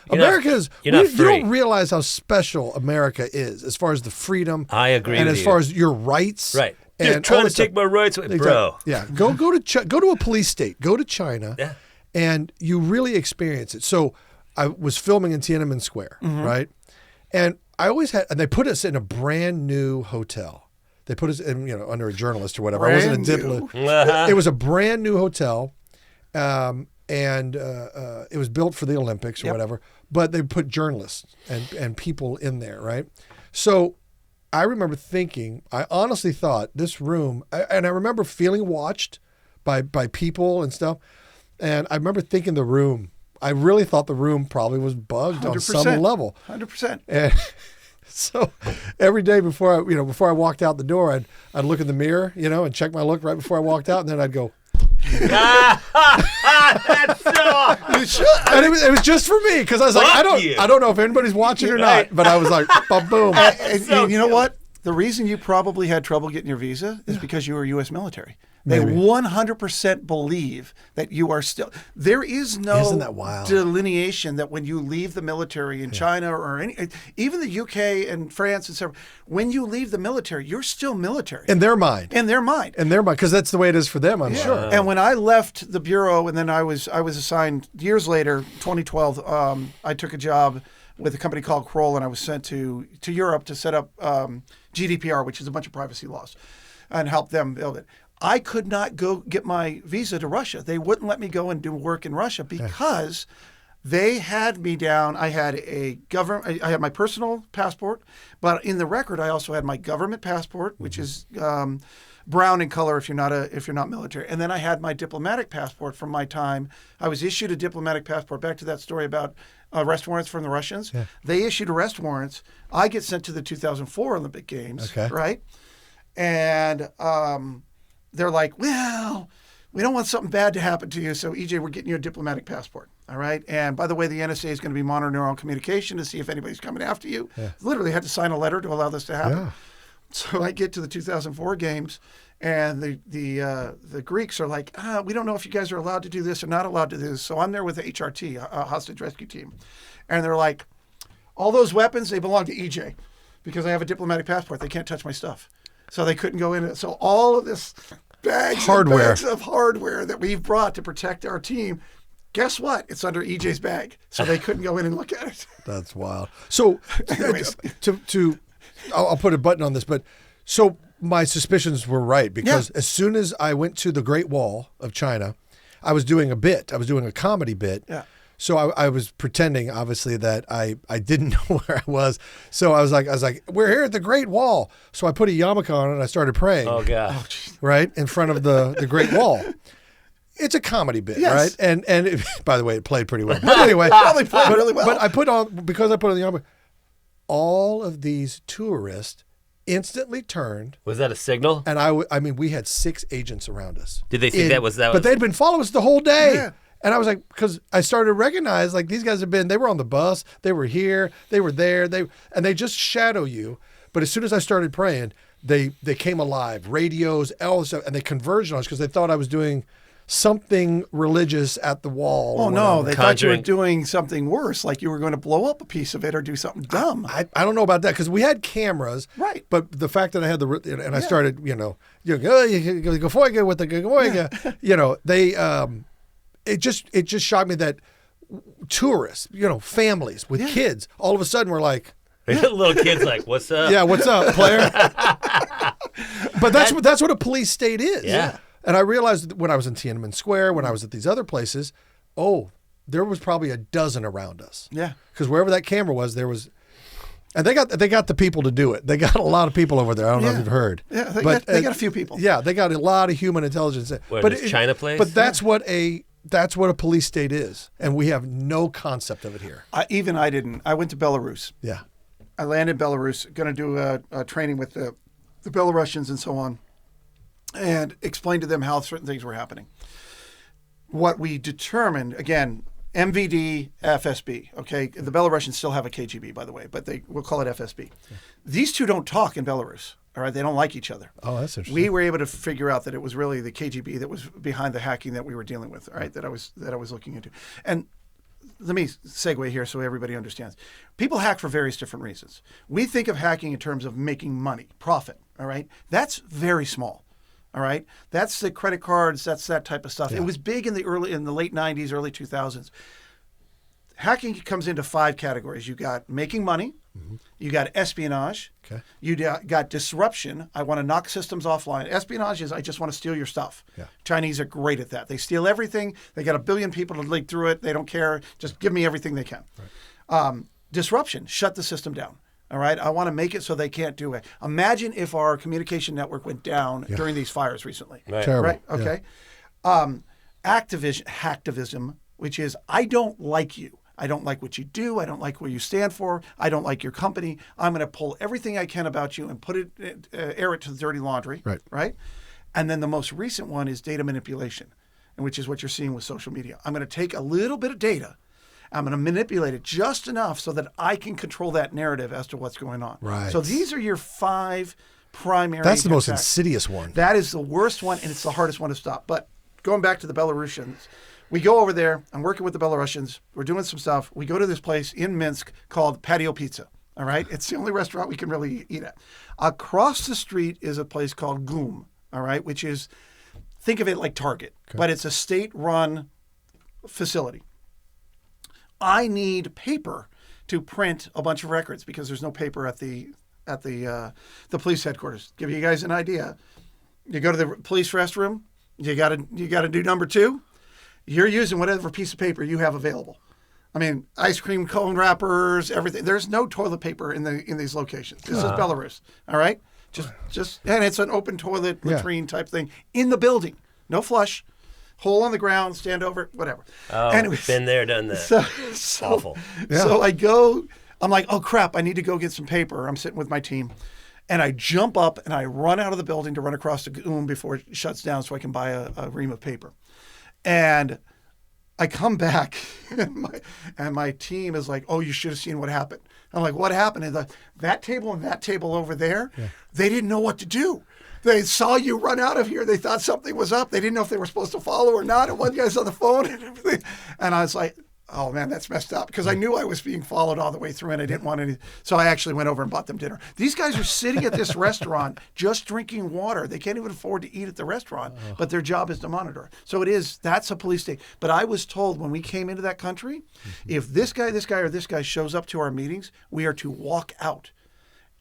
America is... You're not You free. don't realize how special America is as far as the freedom. I agree And with as you. far as your rights. Right. And You're all trying to this stuff. take my rights away, bro. Yeah. Go to a police state. Go to China. Yeah. And you really experience it. So I was filming in Tiananmen Square, right? And I always had, and they put us in a brand new hotel. They put us in, under a journalist or whatever. I wasn't a diplomat. Uh-huh. It was a brand new hotel, and it was built for the Olympics or whatever. But they put journalists and people in there, right? So I remember thinking, I honestly thought this room, and I remember feeling watched by people and stuff. And I remember thinking I really thought the room probably was bugged on some level. 100%. And so every day before I walked out the door, I'd look in the mirror, and check my look right before I walked out, and then I'd go. That's so. You should. And it was just for me because I was like, Fuck you. I don't know if anybody's watching or Right. not, but I was like, boom. And you know what? The reason you probably had trouble getting your visa is because you were U.S. military. They Maybe. 100% believe that you are still. There is Isn't no that wild? delineation that when you leave the military in China or even the UK and France and so, when you leave the military, you're still military In their mind. in their mind. Because that's the way it is for them, I'm sure. And when I left the bureau, and then I was assigned years later, 2012. I took a job with a company called Kroll, and I was sent to Europe to set up GDPR, which is a bunch of privacy laws, and help them build it. I could not go get my visa to Russia. They wouldn't let me go and do work in Russia because they had me down. I had I had my personal passport, but in the record, I also had my government passport, which is brown in color if you're not military. And then I had my diplomatic passport from my time. I was issued a diplomatic passport. Back to that story about arrest warrants from the Russians. Yeah. They issued arrest warrants. I get sent to the 2004 Olympic Games, right? And they're like, well, we don't want something bad to happen to you. So, EJ, we're getting you a diplomatic passport. All right. And by the way, the NSA is going to be monitoring our own communication to see if anybody's coming after you. Yeah. Literally had to sign a letter to allow this to happen. Yeah. So I get to the 2004 games, and the Greeks are like, we don't know if you guys are allowed to do this or not allowed to do this. So I'm there with the HRT, a hostage rescue team. And they're like, all those weapons, they belong to EJ because I have a diplomatic passport. They can't touch my stuff. So they couldn't go in. So all of this bags of hardware that we've brought to protect our team, guess what? It's under EJ's bag. So they couldn't go in and look at it. That's wild. So I'll put a button on this, but so my suspicions were right because as soon as I went to the Great Wall of China, I was doing a bit. I was doing a comedy bit. Yeah. So I was pretending, obviously, that I didn't know where I was. So I was like, we're here at the Great Wall. So I put a yarmulke on and I started praying. Oh God! Right in front of the Great Wall. It's a comedy bit, right? And it, by the way, it played pretty well. But anyway, probably played really well. But I put on the yarmulke. All of these tourists instantly turned. Was that a signal? And I mean, we had 6 agents around us. Did they think that was? But they'd been following us the whole day. Yeah. And I was like, because I started to recognize, like, these guys they were on the bus, they were here, they were there, and they just shadow you. But as soon as I started praying, they came alive, radios, all this stuff, and they converged on us because they thought I was doing something religious at the wall. Oh or no, whatever. they thought you were Conjuring. doing something worse, like you were going to blow up a piece of it or do something dumb. I don't know about that because we had cameras, Right. But the fact that I had and I started, you go for it with the they it just shocked me that tourists, families with kids, all of a sudden were like, Little kids like, what's up? yeah, what's up, player? But that's what a police state is. Yeah. And I realized when I was in Tiananmen Square, when I was at these other places, there was probably a dozen around us. Yeah. Because wherever that camera was, there was, and they got the people to do it. They got a lot of people over there. I don't know if you've heard. Yeah, they got a few people. Yeah, they got a lot of human intelligence. Where, but this China place? But that's what a police state is, and we have no concept of it here. I didn't. I went to Belarus. Yeah. I landed in Belarus, going to do a training with the Belarusians and so on, and explain to them how certain things were happening. What we determined, again, MVD, FSB, okay? The Belarusians still have a KGB, by the way, but we'll call it FSB. Yeah. These two don't talk in Belarus, all right? They don't like each other. Oh, that's interesting. We were able to figure out that it was really the KGB that was behind the hacking that we were dealing with, all right, that I was looking into. And let me segue here so everybody understands. People hack for various different reasons. We think of hacking in terms of making money, profit, all right? That's very small, all right? That's the credit cards, that's that type of stuff. Yeah. It was big in the late 90s, early 2000s. Hacking comes into 5 categories. You got making money, you got espionage, you got disruption. I want to knock systems offline. Espionage is I just want to steal your stuff. Yeah. Chinese are great at that. They steal everything. They got 1 billion people to leak through it. They don't care. Just give me everything they can. Right. Disruption, shut the system down. All right, I want to make it so they can't do it. Imagine if our communication network went down during these fires recently. Right. Terrible. Right? Okay. Yeah. Hacktivism, which is I don't like you. I don't like what you do. I don't like what you stand for. I don't like your company. I'm going to pull everything I can about you and air it to the dirty laundry. Right. Right. And then the most recent one is data manipulation, which is what you're seeing with social media. I'm going to take a little bit of data. I'm going to manipulate it just enough so that I can control that narrative as to what's going on. Right. So these are your 5 primary. That's the most attacks. insidious one. That is the worst one, and it's the hardest one to stop. But going back to the Belarusians, we go over there. I'm working with the Belarusians. We're doing some stuff. We go to this place in Minsk called Patio Pizza. All right? It's the only restaurant we can really eat at. Across the street is a place called GUM, all right, which is, think of it like Target, but it's a state-run facility. I need paper to print a bunch of records because there's no paper at the police headquarters. Give you guys an idea. You go to the police restroom. You got to do number 2. You're using whatever piece of paper you have available. I mean, ice cream cone wrappers, everything. There's no toilet paper in these locations. This is Belarus. All right, just and it's an open toilet latrine type thing in the building. No flush. Hole on the ground, stand over, whatever. Oh, anyways, been there, done that. So awful. Yeah. So I go, I'm like, oh crap, I need to go get some paper. I'm sitting with my team. And I jump up and I run out of the building to run across the GUM before it shuts down so I can buy a ream of paper. And I come back and my team is like, oh, you should have seen what happened. I'm like, what happened? And that table and that table over there, they didn't know what to do. They saw you run out of here. They thought something was up. They didn't know if they were supposed to follow or not. And one guy's on the phone and everything. And I was like, oh, man, that's messed up. Because I knew I was being followed all the way through and I didn't want any. So I actually went over and bought them dinner. These guys are sitting at this restaurant just drinking water. They can't even afford to eat at the restaurant, but their job is to monitor. So that's a police state. But I was told when we came into that country, if this guy, or this guy shows up to our meetings, we are to walk out.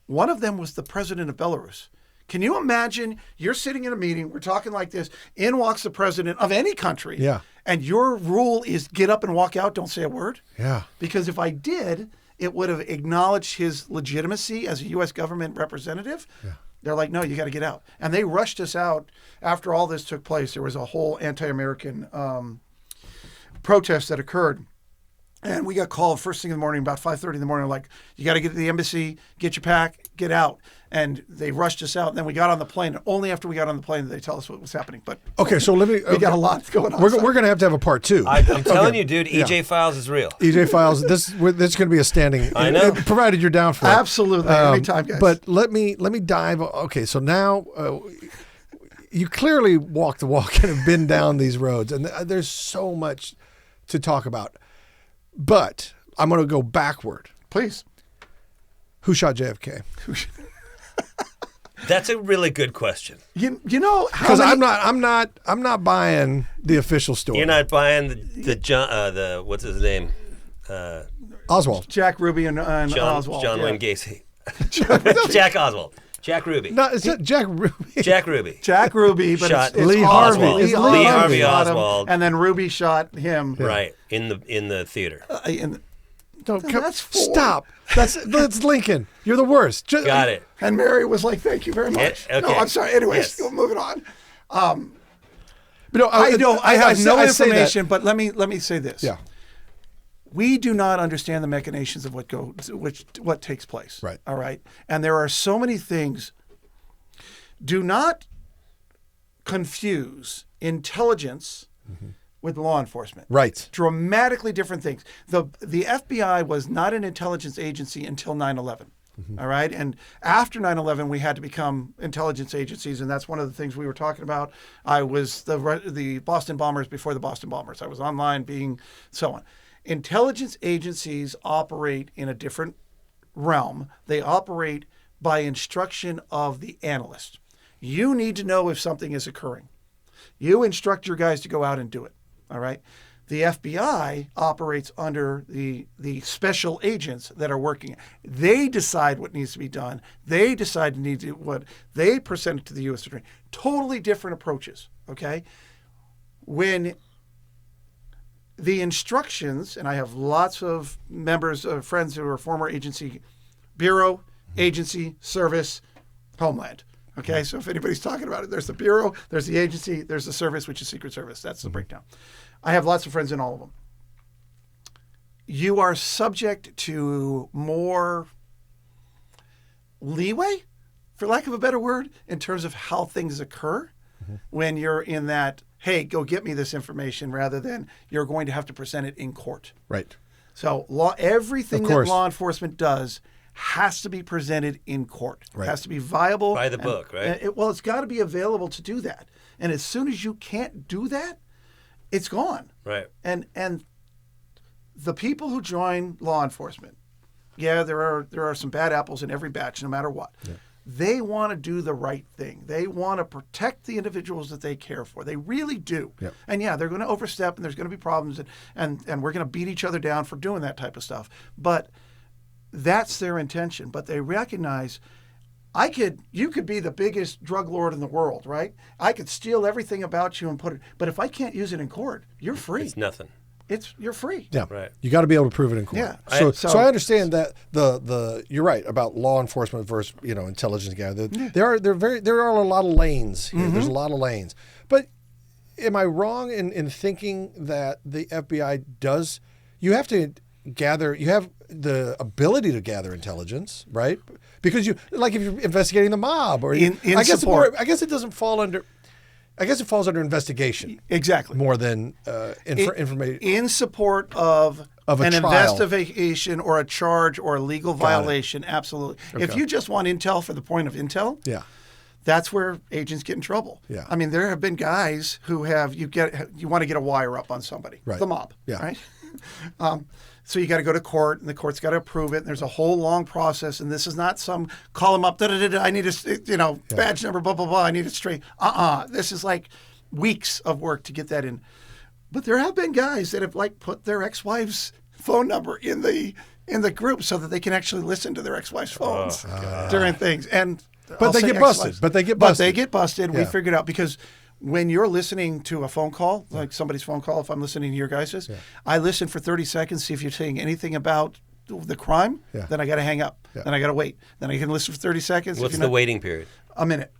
One of them was the president of Belarus. Can you imagine you're sitting in a meeting, we're talking like this, in walks the president of any country, and your rule is get up and walk out, don't say a word? Yeah. Because if I did, it would have acknowledged his legitimacy as a U.S. government representative. Yeah. They're like, no, you got to get out. And they rushed us out. After all this took place, there was a whole anti-American protest that occurred. And we got called first thing in the morning, about 5:30 in the morning, like, you got to get to the embassy, get your pack, get out. And they rushed us out. And then we got on the plane. And only after we got on the plane did they tell us what was happening. But okay, so let me. We got a lot going on. We're going to have a part 2. I'm telling you, dude, EJ Files is real. EJ Files. This is going to be a standing. I know. Provided you're down for it. Absolutely. Anytime, guys. But let me dive. Okay, so now you clearly walk the walk and have been down these roads, and there's so much to talk about. But I'm going to go backward. Please. Who shot JFK? That's a really good question. You know how Because many... I'm not buying the official story. You're not buying the what's his name? Oswald. Jack Ruby and Oswald. John yeah. Wayne Gacy. Jack Oswald. Jack Ruby. No, it's not Jack Ruby. Jack Ruby. Jack Ruby, but Shot it's Lee Harvey. Harvey. Lee It's Harvey Lee Harvey shot him, Oswald. and then Ruby shot him. Right in the theater. No, That's four. stop. That's Lincoln. You're the worst. Got it. And Mary was like, "Thank you very much." Yeah, okay. No, I'm sorry. Anyways, Yes. moving on. But no, I have no I say that- information, but let me say this. Yeah. We do not understand the machinations of what takes place. Right. All right. And there are so many things. Do not confuse intelligence with law enforcement. Right. Dramatically different things. The FBI was not an intelligence agency until 9/11. All right. And after 9/11, we had to become intelligence agencies. And that's one of the things we were talking about. I was the Boston bombers before the Boston bombers. I was online being so on. Intelligence agencies operate in a different realm. They operate by instruction of the analyst. You need to know if something is occurring. You instruct your guys to go out and do it. All right. The FBI operates under the special agents that are working. They decide what needs to be done. They decide to need to what they present it to the U.S. Attorney. Totally different approaches. Okay. When the instructions, and I have lots of members of friends who are former agency, bureau, agency, service, homeland. Okay, so if anybody's talking about it, there's the bureau, there's the agency, there's the service, which is Secret Service. That's the breakdown. I have lots of friends in all of them. You are subject to more leeway, for lack of a better word, in terms of how things occur when you're in that, hey, go get me this information, rather than you're going to have to present it in court. Right. So everything that law enforcement does has to be presented in court. Right. Has to be viable. By the book, right? It's got to be available to do that. And as soon as you can't do that, it's gone. Right. And the people who join law enforcement, yeah, there are some bad apples in every batch, no matter what. Yeah. They want to do the right thing. They want to protect the individuals that they care for. They really do. Yep. And yeah, they're going to overstep, and there's going to be problems, and we're going to beat each other down for doing that type of stuff. But that's their intention. But they recognize, you could be the biggest drug lord in the world, right? I could steal everything about you and put it, but if I can't use it in court, you're free. It's nothing. You're free. Yeah, right. You got to be able to prove it in court. Yeah. So I understand that you're right about law enforcement versus intelligence gathering. Yeah. There are a lot of lanes here. There's a lot of lanes. But am I wrong in thinking that the FBI does? You have to gather. You have the ability to gather intelligence, right? Because if you're investigating the mob or I guess it doesn't fall under. I guess it falls under investigation. Exactly. More than information. In support of an trial. Investigation or a charge or a legal violation, absolutely. Okay. If you just want intel for the point of intel, that's where agents get in trouble. Yeah. I mean, there have been guys who you want to get a wire up on somebody, the mob, right? So you got to go to court, and the court's got to approve it. And there's a whole long process, and this is not some call them up. I need a badge number, blah blah blah. I need it straight. This is like weeks of work to get that in. But there have been guys that have put their ex-wife's phone number in the group so that they can actually listen to their ex-wife's phones during things. But they get busted. We figured out because when you're listening to a phone call, like somebody's phone call, if I'm listening to your guys's, I listen for 30 seconds, see if you're saying anything about the crime, then I got to hang up. Then I got to wait. Then I can listen for 30 seconds. What's the waiting period? A minute.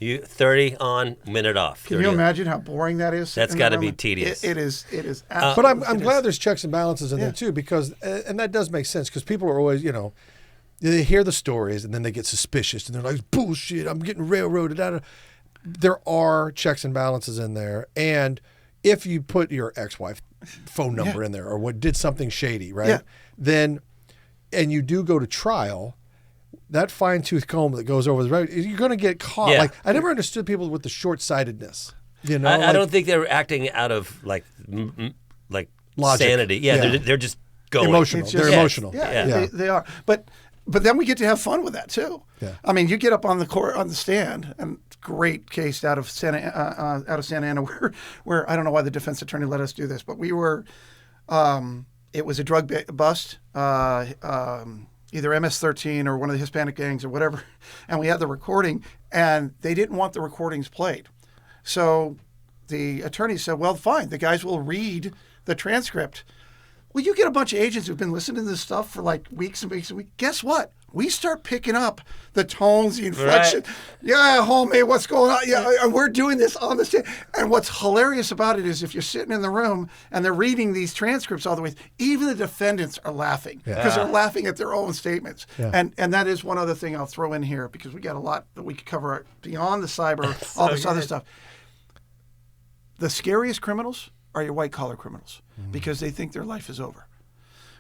30 on, minute off. Can you imagine how boring that is? That's got to be tedious. It is. But I'm glad there's checks and balances in there too, because and that does make sense, because people are always, they hear the stories and then they get suspicious and they're like, bullshit, I'm getting railroaded. There are checks and balances in there, and if you put your ex-wife phone number in there or did something shady, right? Then, and you do go to trial, that fine tooth comb that goes over the road, you're going to get caught. Yeah. Like I never understood people with the short sightedness. You know, I don't think they're acting out of like Logic. sanity. Yeah. They're just going emotional. It's just- They're emotional. Yeah. They are. But then we get to have fun with that too. Yeah. I mean, you get up on the court on the stand, and great case out of Santa Ana, where I don't know why the defense attorney let us do this, but we were. It was a drug bust, either MS-13 or one of the Hispanic gangs or whatever, and we had the recording, and they didn't want the recordings played, so the attorney said, "Well, fine, the guys will read the transcript." Well, you get a bunch of agents who've been listening to this stuff for like weeks and weeks and weeks. Guess what? We start picking up the tones, the inflection. Right. Yeah, homie, what's going on? Yeah, and we're doing this on the stand. And what's hilarious about it is if you're sitting in the room and they're reading these transcripts all the way, even the defendants are laughing because they're laughing at their own statements. Yeah. And that is one other thing I'll throw in here because we got a lot that we could cover beyond the cyber, all this other stuff. The scariest criminals are your white-collar criminals because they think their life is over.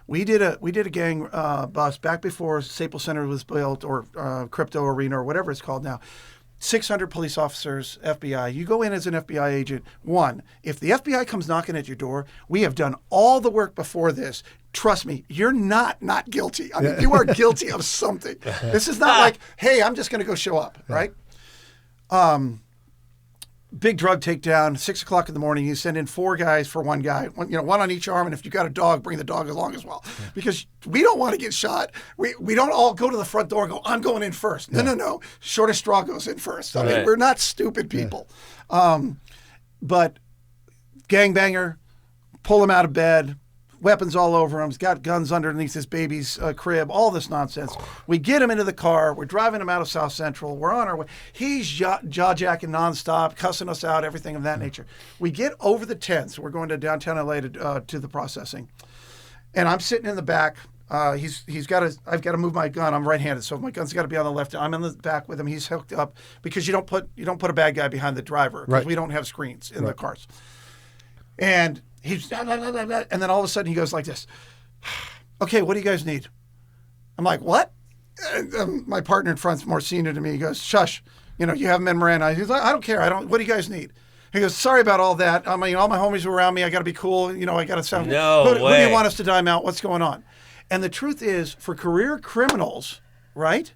We did a gang bust back before Staples Center was built or Crypto Arena or whatever it's called now. 600 police officers, FBI. You go in as an FBI agent. One, if the FBI comes knocking at your door, we have done all the work before this. Trust me, you're not guilty. I mean, you are guilty of something. This is not like, hey, I'm just going to go show up, right? Big drug takedown, 6 o'clock in the morning. You send in 4 guys for one guy, one on each arm. And if you got a dog, bring the dog along as well, because we don't want to get shot. We don't all go to the front door and go, I'm going in first. No. Shortest straw goes in first. I mean, we're not stupid people. But gangbanger, pull him out of bed, weapons all over him. He's got guns underneath his baby's crib, all this nonsense. We get him into the car. We're driving him out of South Central. We're on our way. He's jaw-jacking nonstop, cussing us out, everything of that nature. We get over the 10th. So we're going to downtown LA to the processing. And I'm sitting in the back. I've got to move my gun. I'm right-handed, so my gun's got to be on the left. I'm in the back with him. He's hooked up because you don't put a bad guy behind the driver because we don't have screens in the cars. And he's and then all of a sudden he goes like this. Okay, what do you guys need? I'm like, what? And my partner in front's more senior to me. He goes, shush. You have Miranda. He's like, I don't care. What do you guys need? He goes, sorry about all that. I mean, all my homies were around me. I got to be cool. I got to sound. No who do you want us to dime out? What's going on? And the truth is, for career criminals, right?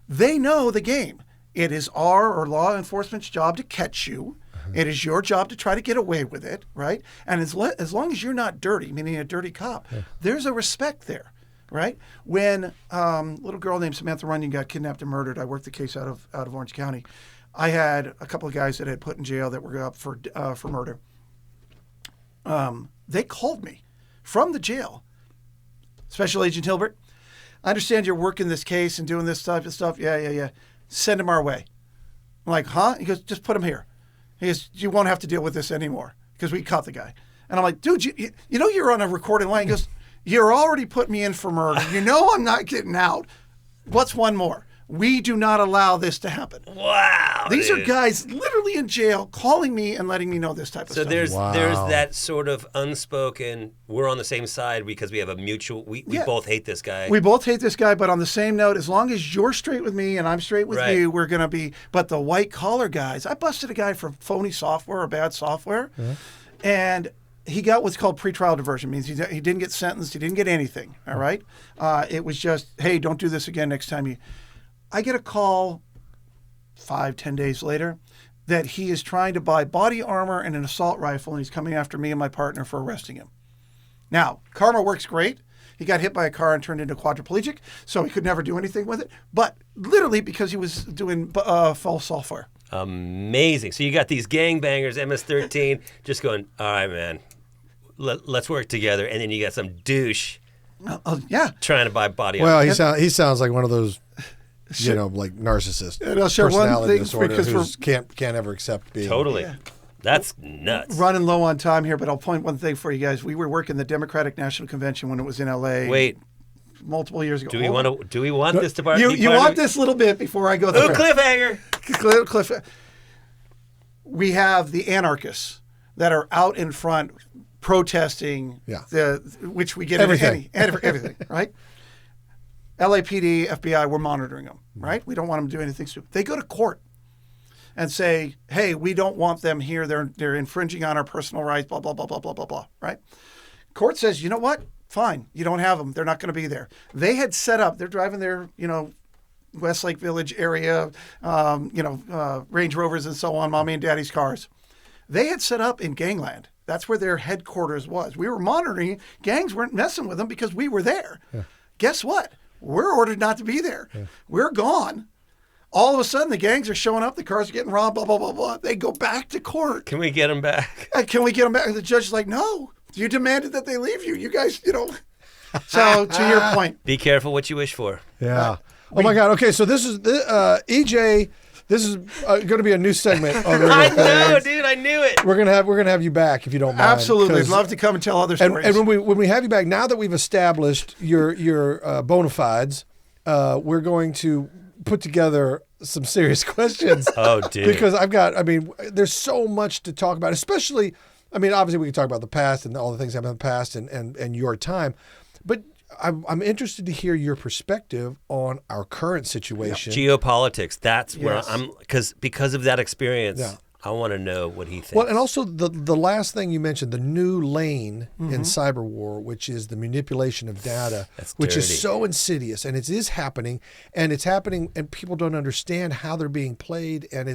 They know the game. It is our or law enforcement's job to catch you. It is your job to try to get away with it, right? And as long as you're not dirty, meaning a dirty cop, there's a respect there, right? When a little girl named Samantha Runyon got kidnapped and murdered, I worked the case out of Orange County. I had a couple of guys that I had put in jail that were up for murder. They called me from the jail. Special Agent Hilbert, I understand you're working this case and doing this type of stuff. Yeah. Send him our way. I'm like, huh? He goes, just put him here. He goes, you won't have to deal with this anymore because we caught the guy. And I'm like, dude, you know you're on a recorded line. He goes, you're already putting me in for murder. You know I'm not getting out. What's one more? We do not allow this to happen. Wow. These are guys literally in jail calling me and letting me know this type of stuff. So there's that sort of unspoken, we're on the same side because we have a mutual, we both hate this guy. We both hate this guy, but on the same note, as long as you're straight with me and I'm straight with you, we're going to be, but the white collar guys, I busted a guy for phony software or bad software, and he got what's called pretrial diversion. Means he didn't get sentenced, he didn't get anything, all right? It was just, hey, don't do this again next time you... I get a call 5-10 days later that he is trying to buy body armor and an assault rifle, and he's coming after me and my partner for arresting him. Now, karma works great. He got hit by a car and turned into quadriplegic, so he could never do anything with it. But literally because he was doing false software. Amazing. So you got these gangbangers, MS-13, just going, all right, man, let's work together. And then you got some douche trying to buy body armor. Well, he sounds like one of those... like narcissist. And I'll share one thing because who can't ever accept being. Totally. Yeah. That's nuts. Running low on time here, but I'll point one thing for you guys. We were working the Democratic National Convention when it was in LA. Wait. Multiple years ago. Do we want this to be You want this little bit before I go through cliffhanger. Cliffhanger. We have the anarchists that are out in front protesting which we get everything, everything, right? LAPD, FBI, we're monitoring them, right? We don't want them to do anything stupid. They go to court and say, hey, we don't want them here. They're infringing on our personal rights, blah, blah, blah, blah, blah, blah, blah, right? Court says, you know what? Fine. You don't have them. They're not going to be there. They had set up, they're driving their, Westlake Village area, Range Rovers and so on, mommy and daddy's cars. They had set up in Gangland. That's where their headquarters was. We were monitoring. Gangs weren't messing with them because we were there. Yeah. Guess what? We're ordered not to be there. Yeah. We're gone. All of a sudden, the gangs are showing up. The cars are getting robbed, blah, blah, blah, blah. They go back to court. Can we get them back? Can we get them back? And the judge is like, no. You demanded that they leave you. You guys, So, to your point. Be careful what you wish for. Yeah. Oh, my God. Okay, so this is EJ. This is going to be a new segment. I know, dude. I knew it. We're gonna have you back if you don't mind. Absolutely, I'd love to come and tell other stories. And when we have you back, now that we've established your bona fides, we're going to put together some serious questions. Oh, dude. Because there's so much to talk about. Especially, obviously we can talk about the past and all the things that happened in the past and your time, but I'm interested to hear your perspective on our current situation. Geopolitics. That's where I'm, because of that experience, I want to know what he thinks. Well, and also the last thing you mentioned, the new lane in cyber war, which is the manipulation of data, which is so insidious, and it is happening, and people don't understand how they're being played, and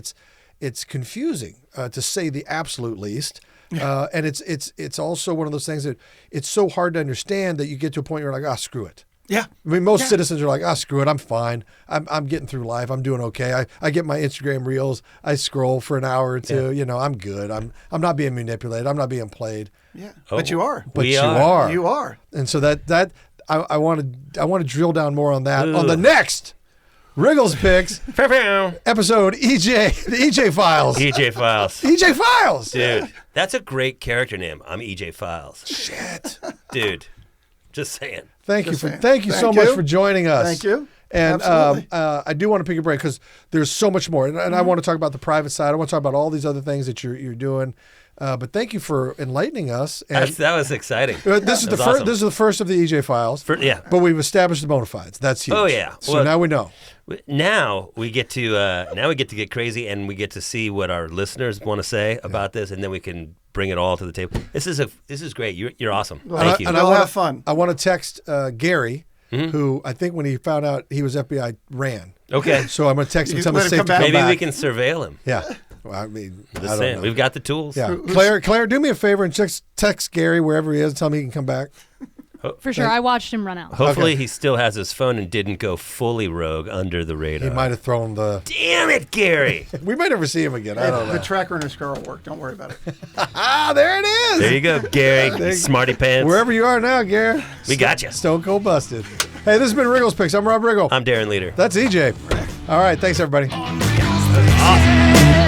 it's confusing to say the absolute least. And it's also one of those things that it's so hard to understand that you get to a point where you're like, screw it. Yeah. Most citizens are like, screw it. I'm fine. I'm getting through life. I'm doing okay. I get my Instagram reels. I scroll for an hour or two. Yeah. I'm good. I'm not being manipulated. I'm not being played. Yeah. But you are. But you are. You are. And so that I want to drill down more on that on the next Riggle's Picks episode. The EJ Files. EJ Files. EJ Files. Dude, that's a great character name. I'm EJ Files. Shit. Dude, just saying. Thank you so much for joining us. Thank you. And I do want to pick a break because there's so much more. And I want to talk about the private side. I want to talk about all these other things that you're doing. But thank you for enlightening us. And that was exciting. This is the first. Awesome. This is the first of the EJ Files. But we've established the bona fides. That's huge. Oh yeah. So now we know. Now we get to get crazy, and we get to see what our listeners want to say about this, and then we can bring it all to the table. This is great. You're awesome. Thank you. And I want to have fun. I want to text Gary, who I think when he found out he was FBI ran. Okay. So I'm going to text him. Tell him safe to come back. Maybe we can surveil him. Yeah. Well, I don't know. We've got the tools. Yeah. Claire, do me a favor and text Gary wherever he is and tell me he can come back. For sure. I watched him run out. Hopefully he still has his phone and didn't go fully rogue under the radar. He might have thrown the... Damn it, Gary. We might never see him again. I don't know. The tracker in his car will work. Don't worry about it. There it is. There you go, Gary. Smarty pants. Wherever you are now, Gary. We got you. Stone Cold Busted. Hey, this has been Riggle's Picks. I'm Rob Riggle. I'm Darren Leader. That's EJ. All right. Thanks, everybody. Awesome.